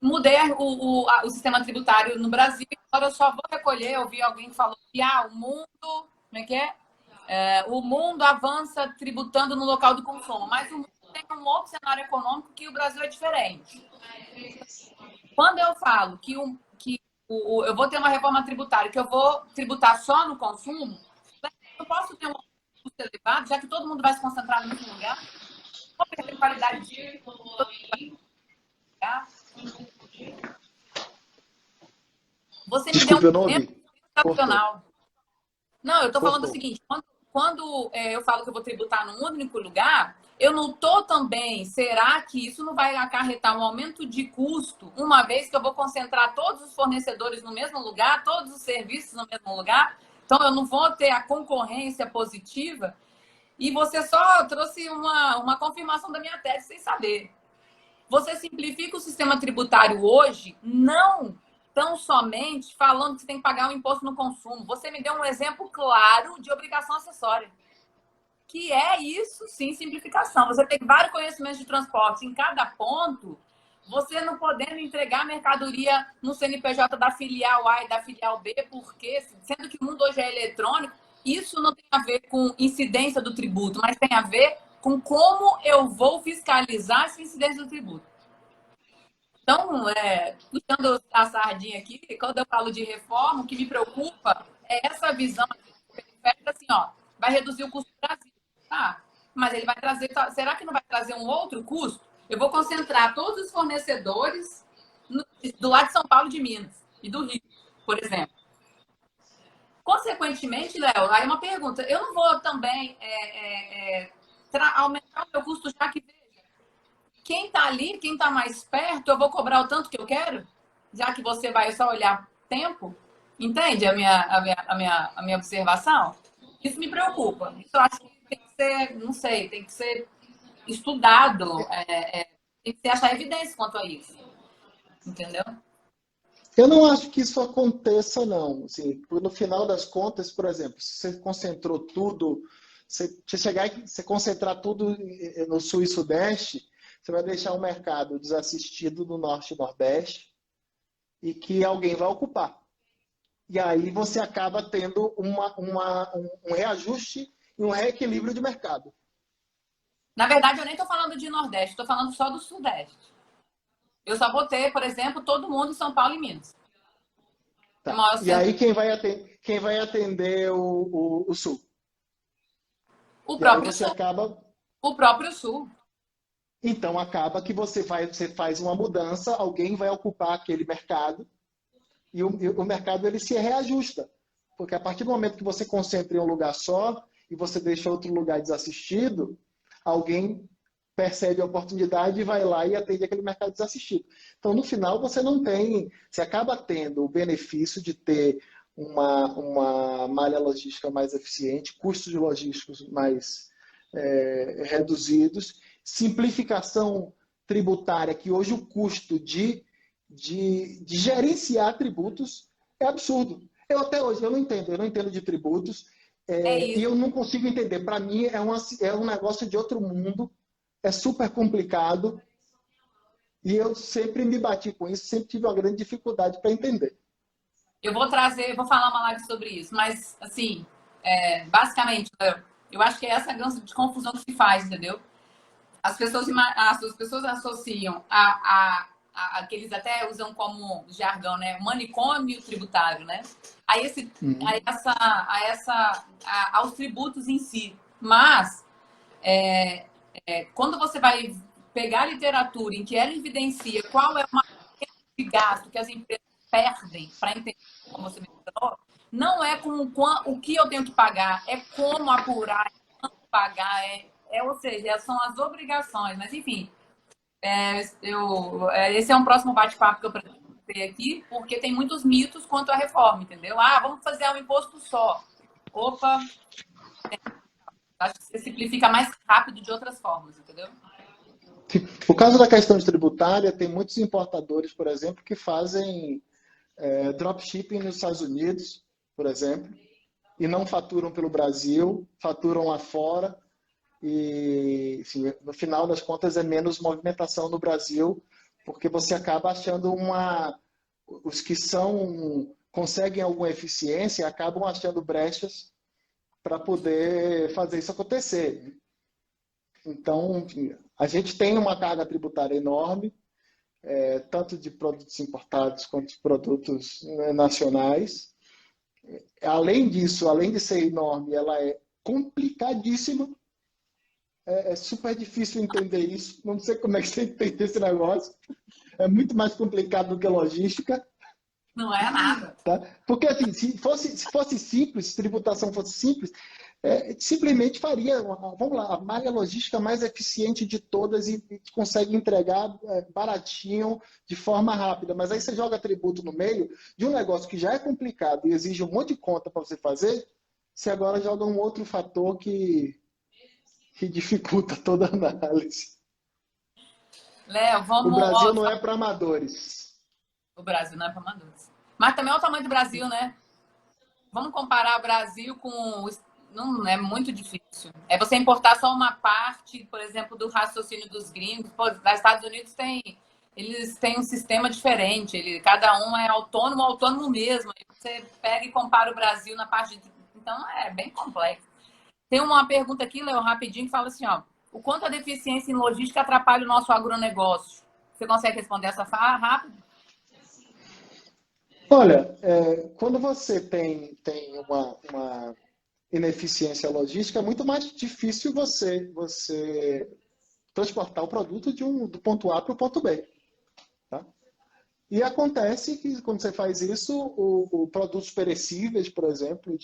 Mudei o sistema tributário no Brasil, agora eu só vou recolher. Eu vi alguém que falou que o mundo... Como é que é? O mundo avança tributando no local do consumo, mas o mundo tem um outro cenário econômico que o Brasil é diferente. Quando eu falo que eu vou ter uma reforma tributária, que eu vou tributar só no consumo, eu posso ter um custo elevado, já que todo mundo vai se concentrar no mesmo lugar? Vou perder qualidade de... Você me deu um exemplo excepcional. Não, eu estou falando o seguinte, quando eu falo que eu vou tributar num único lugar, eu não estou também... Será que isso não vai acarretar um aumento de custo, uma vez que eu vou concentrar todos os fornecedores no mesmo lugar, todos os serviços no mesmo lugar? Então, eu não vou ter a concorrência positiva. E você só trouxe uma confirmação da minha tese sem saber. Você simplifica o sistema tributário hoje, não tão somente falando que você tem que pagar um imposto no consumo. Você me deu um exemplo claro de obrigação acessória. Que é isso, sim, simplificação. Você tem vários conhecimentos de transporte em cada ponto, você não podendo entregar mercadoria no CNPJ da filial A e da filial B, porque, sendo que o mundo hoje é eletrônico, isso não tem a ver com incidência do tributo, mas tem a ver com como eu vou fiscalizar essa incidência do tributo. Então, puxando a sardinha aqui, quando eu falo de reforma, o que me preocupa é essa visão periférica, assim, ó, vai reduzir o custo do Brasil. Tá, mas ele vai trazer, será que não vai trazer um outro custo? Eu vou concentrar todos os fornecedores do lado de São Paulo, de Minas e do Rio, por exemplo. Consequentemente, Léo, aí uma pergunta, eu não vou também aumentar o meu custo, já que quem está ali, quem está mais perto, eu vou cobrar o tanto que eu quero, já que você vai só olhar tempo? Entende a minha observação? Isso me preocupa. Isso eu acho que tem que ser, não sei, tem que ser estudado, tem que achar evidência quanto a isso. Entendeu? Eu não acho que isso aconteça, não. Assim, no final das contas, por exemplo, se você concentrou tudo, você chegar e você concentrar tudo no sul e sudeste, você vai deixar o mercado desassistido no norte e nordeste e que alguém vai ocupar. E aí você acaba tendo um reajuste e um reequilíbrio de mercado. Na verdade, eu nem estou falando de Nordeste, estou falando só do Sudeste. Eu só vou ter, por exemplo, todo mundo em São Paulo e Minas. Tá. E aí quem vai atender o Sul? O E aí próprio você Sul. acaba... O próprio Sul. Então acaba que você faz uma mudança, alguém vai ocupar aquele mercado e o mercado ele se reajusta. Porque a partir do momento que você concentra em um lugar só e você deixa outro lugar desassistido, alguém percebe a oportunidade e vai lá e atende aquele mercado desassistido. Então, no final, você acaba tendo o benefício de ter uma malha logística mais eficiente, custos logísticos mais reduzidos, simplificação tributária, que hoje o custo de gerenciar tributos é absurdo. Eu até hoje eu não entendo de tributos e eu não consigo entender. Para mim é um negócio de outro mundo, é super complicado e eu sempre me bati com isso, sempre tive uma grande dificuldade para entender. Eu vou falar uma live sobre isso, mas assim, basicamente, eu acho que é essa grande confusão que se faz, entendeu? As pessoas associam que eles até usam como jargão, né? Manicômio tributário, né? Aos tributos em si. Mas, quando você vai pegar a literatura em que ela evidencia qual é o de gasto que as empresas perdem para entender, como você mencionou, não é com o que eu tenho que pagar, é como apurar, quanto pagar, ou seja, são as obrigações. Mas, enfim, esse é um próximo bate-papo que eu pretendo ter aqui, porque tem muitos mitos quanto à reforma, entendeu? Ah, vamos fazer um imposto só. Opa, acho que você simplifica mais rápido de outras formas, entendeu? Por causa da questão de tributária, tem muitos importadores, por exemplo, que fazem dropshipping nos Estados Unidos, por exemplo, e não faturam pelo Brasil, faturam lá fora, e enfim, no final das contas é menos movimentação no Brasil, porque você acaba achando os que conseguem alguma eficiência acabam achando brechas para poder fazer isso acontecer. Então, enfim, a gente tem uma carga tributária enorme, tanto de produtos importados quanto de produtos nacionais. Além disso, além de ser enorme, ela é complicadíssima. É super difícil entender isso. Não sei como é que você entende esse negócio. É muito mais complicado do que logística. Não é nada. Tá? Porque, assim, se fosse simples, se tributação fosse simples, simplesmente faria, vamos lá, a malha logística mais eficiente de todas e consegue entregar baratinho, de forma rápida. Mas aí você joga tributo no meio de um negócio que já é complicado e exige um monte de conta para você fazer, você agora joga um outro fator que dificulta toda a análise. Léo, O vamos. Brasil não é para amadores. O Brasil não é para amadores. Mas também é o tamanho do Brasil, né? Vamos comparar o Brasil com... Não é muito difícil. É você importar só uma parte, por exemplo, do raciocínio dos gringos. Pô, os Estados Unidos eles têm um sistema diferente. Cada um é autônomo, autônomo mesmo. E você pega e compara o Brasil na parte de... Então, é bem complexo. Tem uma pergunta aqui, Léo, rapidinho, que fala assim, ó. O quanto a deficiência em logística atrapalha o nosso agronegócio? Você consegue responder essa fala rápido? Olha, quando você tem uma ineficiência logística, é muito mais difícil você transportar o produto do ponto A para o ponto B. Tá? E acontece que quando você faz isso, o produtos perecíveis, por exemplo,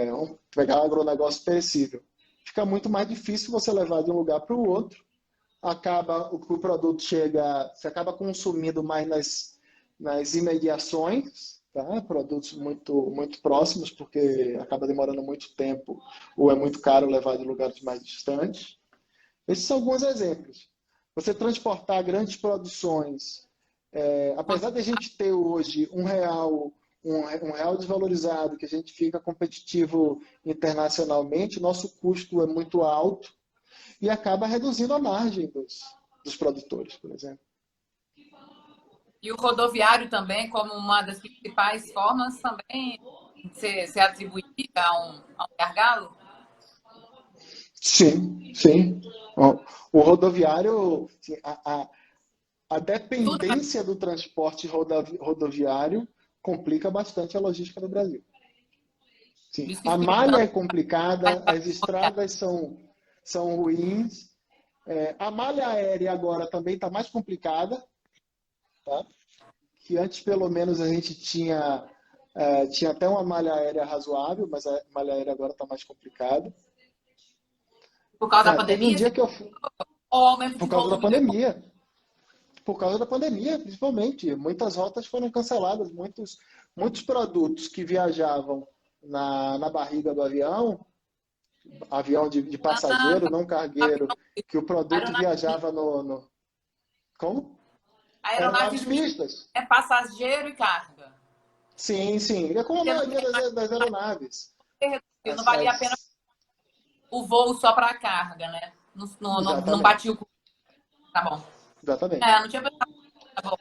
vamos pegar agronegócio perecível, fica muito mais difícil você levar de um lugar para o outro. O produto você acaba consumindo mais nas imediações, tá? Produtos muito próximos, porque acaba demorando muito tempo ou é muito caro levar de lugares mais distantes. Esses são alguns exemplos. Você transportar grandes produções, apesar de a gente ter hoje um real desvalorizado, que a gente fica competitivo internacionalmente, nosso custo é muito alto e acaba reduzindo a margem dos produtores, por exemplo. E o rodoviário também, como uma das principais formas, também se atribuir a um gargalo? Sim, sim. O rodoviário, a dependência do transporte rodoviário complica bastante a logística do Brasil. Sim. A malha é complicada, as estradas são ruins. A malha aérea agora também está mais complicada, tá? Que antes, pelo menos, a gente tinha até uma malha aérea razoável, mas a malha aérea agora está mais complicada. Por causa da Teve um pandemia? dia que eu fui... Ou aumento de Por causa da volume? pandemia. Por causa da pandemia, principalmente. Muitas rotas foram canceladas. Muitos produtos que viajavam na barriga do avião de passageiro, não cargueiro, que o produto viajava no... Como? Aeronaves mistas. É passageiro e carga. Sim, sim. É como a maioria das aeronaves. Não valia a pena o voo só para a carga, né? Não batia o custo. Tá bom. Exatamente. Não tinha pensado. Tá bom.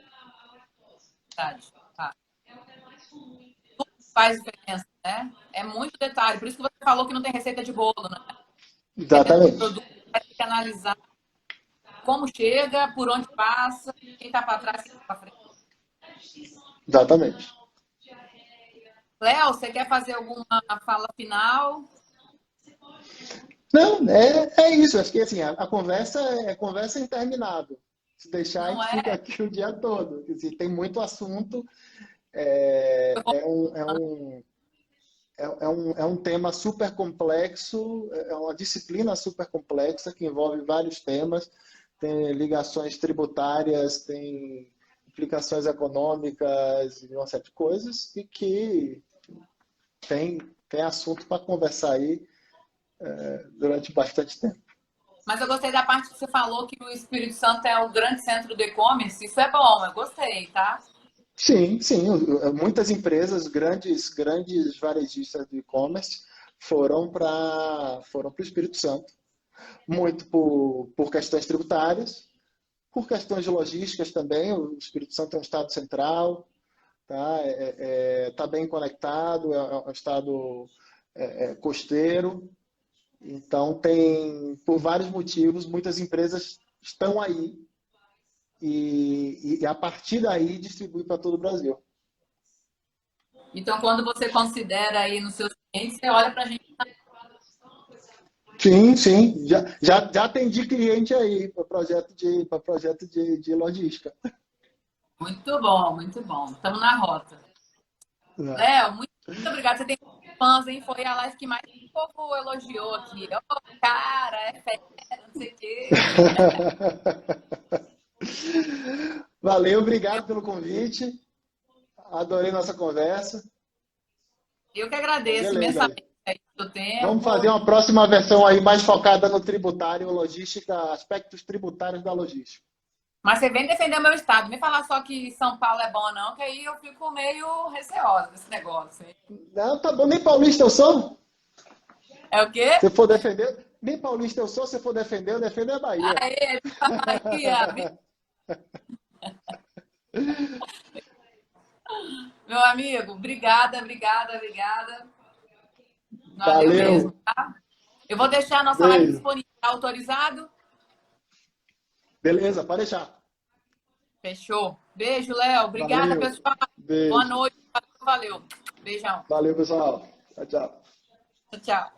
Tá. Tudo faz diferença, né? É muito detalhe. Por isso que você falou que não tem receita de bolo, né? Exatamente. O produto vai ter que analisar como chega, por onde passa, quem está para trás, quem está para frente. Exatamente. Léo, você quer fazer alguma fala final? Não, é isso. Acho que assim, a conversa é conversa interminável. Se deixar, a gente fica aqui o dia todo. Assim, tem muito assunto. É um tema super complexo, é uma disciplina super complexa que envolve vários temas. Tem ligações tributárias, tem implicações econômicas e uma série de coisas, e que tem assunto para conversar aí durante bastante tempo. Mas eu gostei da parte que você falou que o Espírito Santo é o grande centro do e-commerce. Isso é bom, eu gostei, tá? Sim, sim. Muitas empresas, grandes varejistas do e-commerce, foram para o Espírito Santo. Muito por questões tributárias, por questões de logísticas também. O Espírito Santo é um estado central, tá? Tá bem conectado, é um estado costeiro. Então, por vários motivos, muitas empresas estão aí e a partir daí distribui para todo o Brasil. Então, quando você considera aí nos seus clientes, você olha para a gente. Sim, sim. Já atendi cliente aí para projeto de logística. Muito bom, muito bom. Estamos na rota. Léo, muito obrigada. Você tem fãs, hein? Foi a live que mais o povo elogiou aqui. Cara, é fera, não sei o quê. Valeu, obrigado pelo convite. Adorei nossa conversa. Eu que agradeço imensamente o tempo. Vamos fazer uma próxima versão aí mais focada no tributário, logística, aspectos tributários da logística. Mas você vem defender o meu estado. Não me falar só que São Paulo é bom, não, que aí eu fico meio receosa desse negócio. Não, tá bom, nem paulista eu sou. É o quê? Se for defender, nem paulista eu sou, se for defender, eu defendo a Bahia. Aê, Bahia! Meu amigo, obrigada, obrigada, obrigada. Valeu mesmo, Valeu. tá? Eu vou deixar a nossa live Beijo. disponível. Tá autorizado? Beleza, pode deixar. Fechou. Beijo, Léo. Obrigada, Valeu. pessoal. Boa Beijo. noite. Valeu. Beijão. Valeu, pessoal. Tchau, tchau. Tchau, tchau.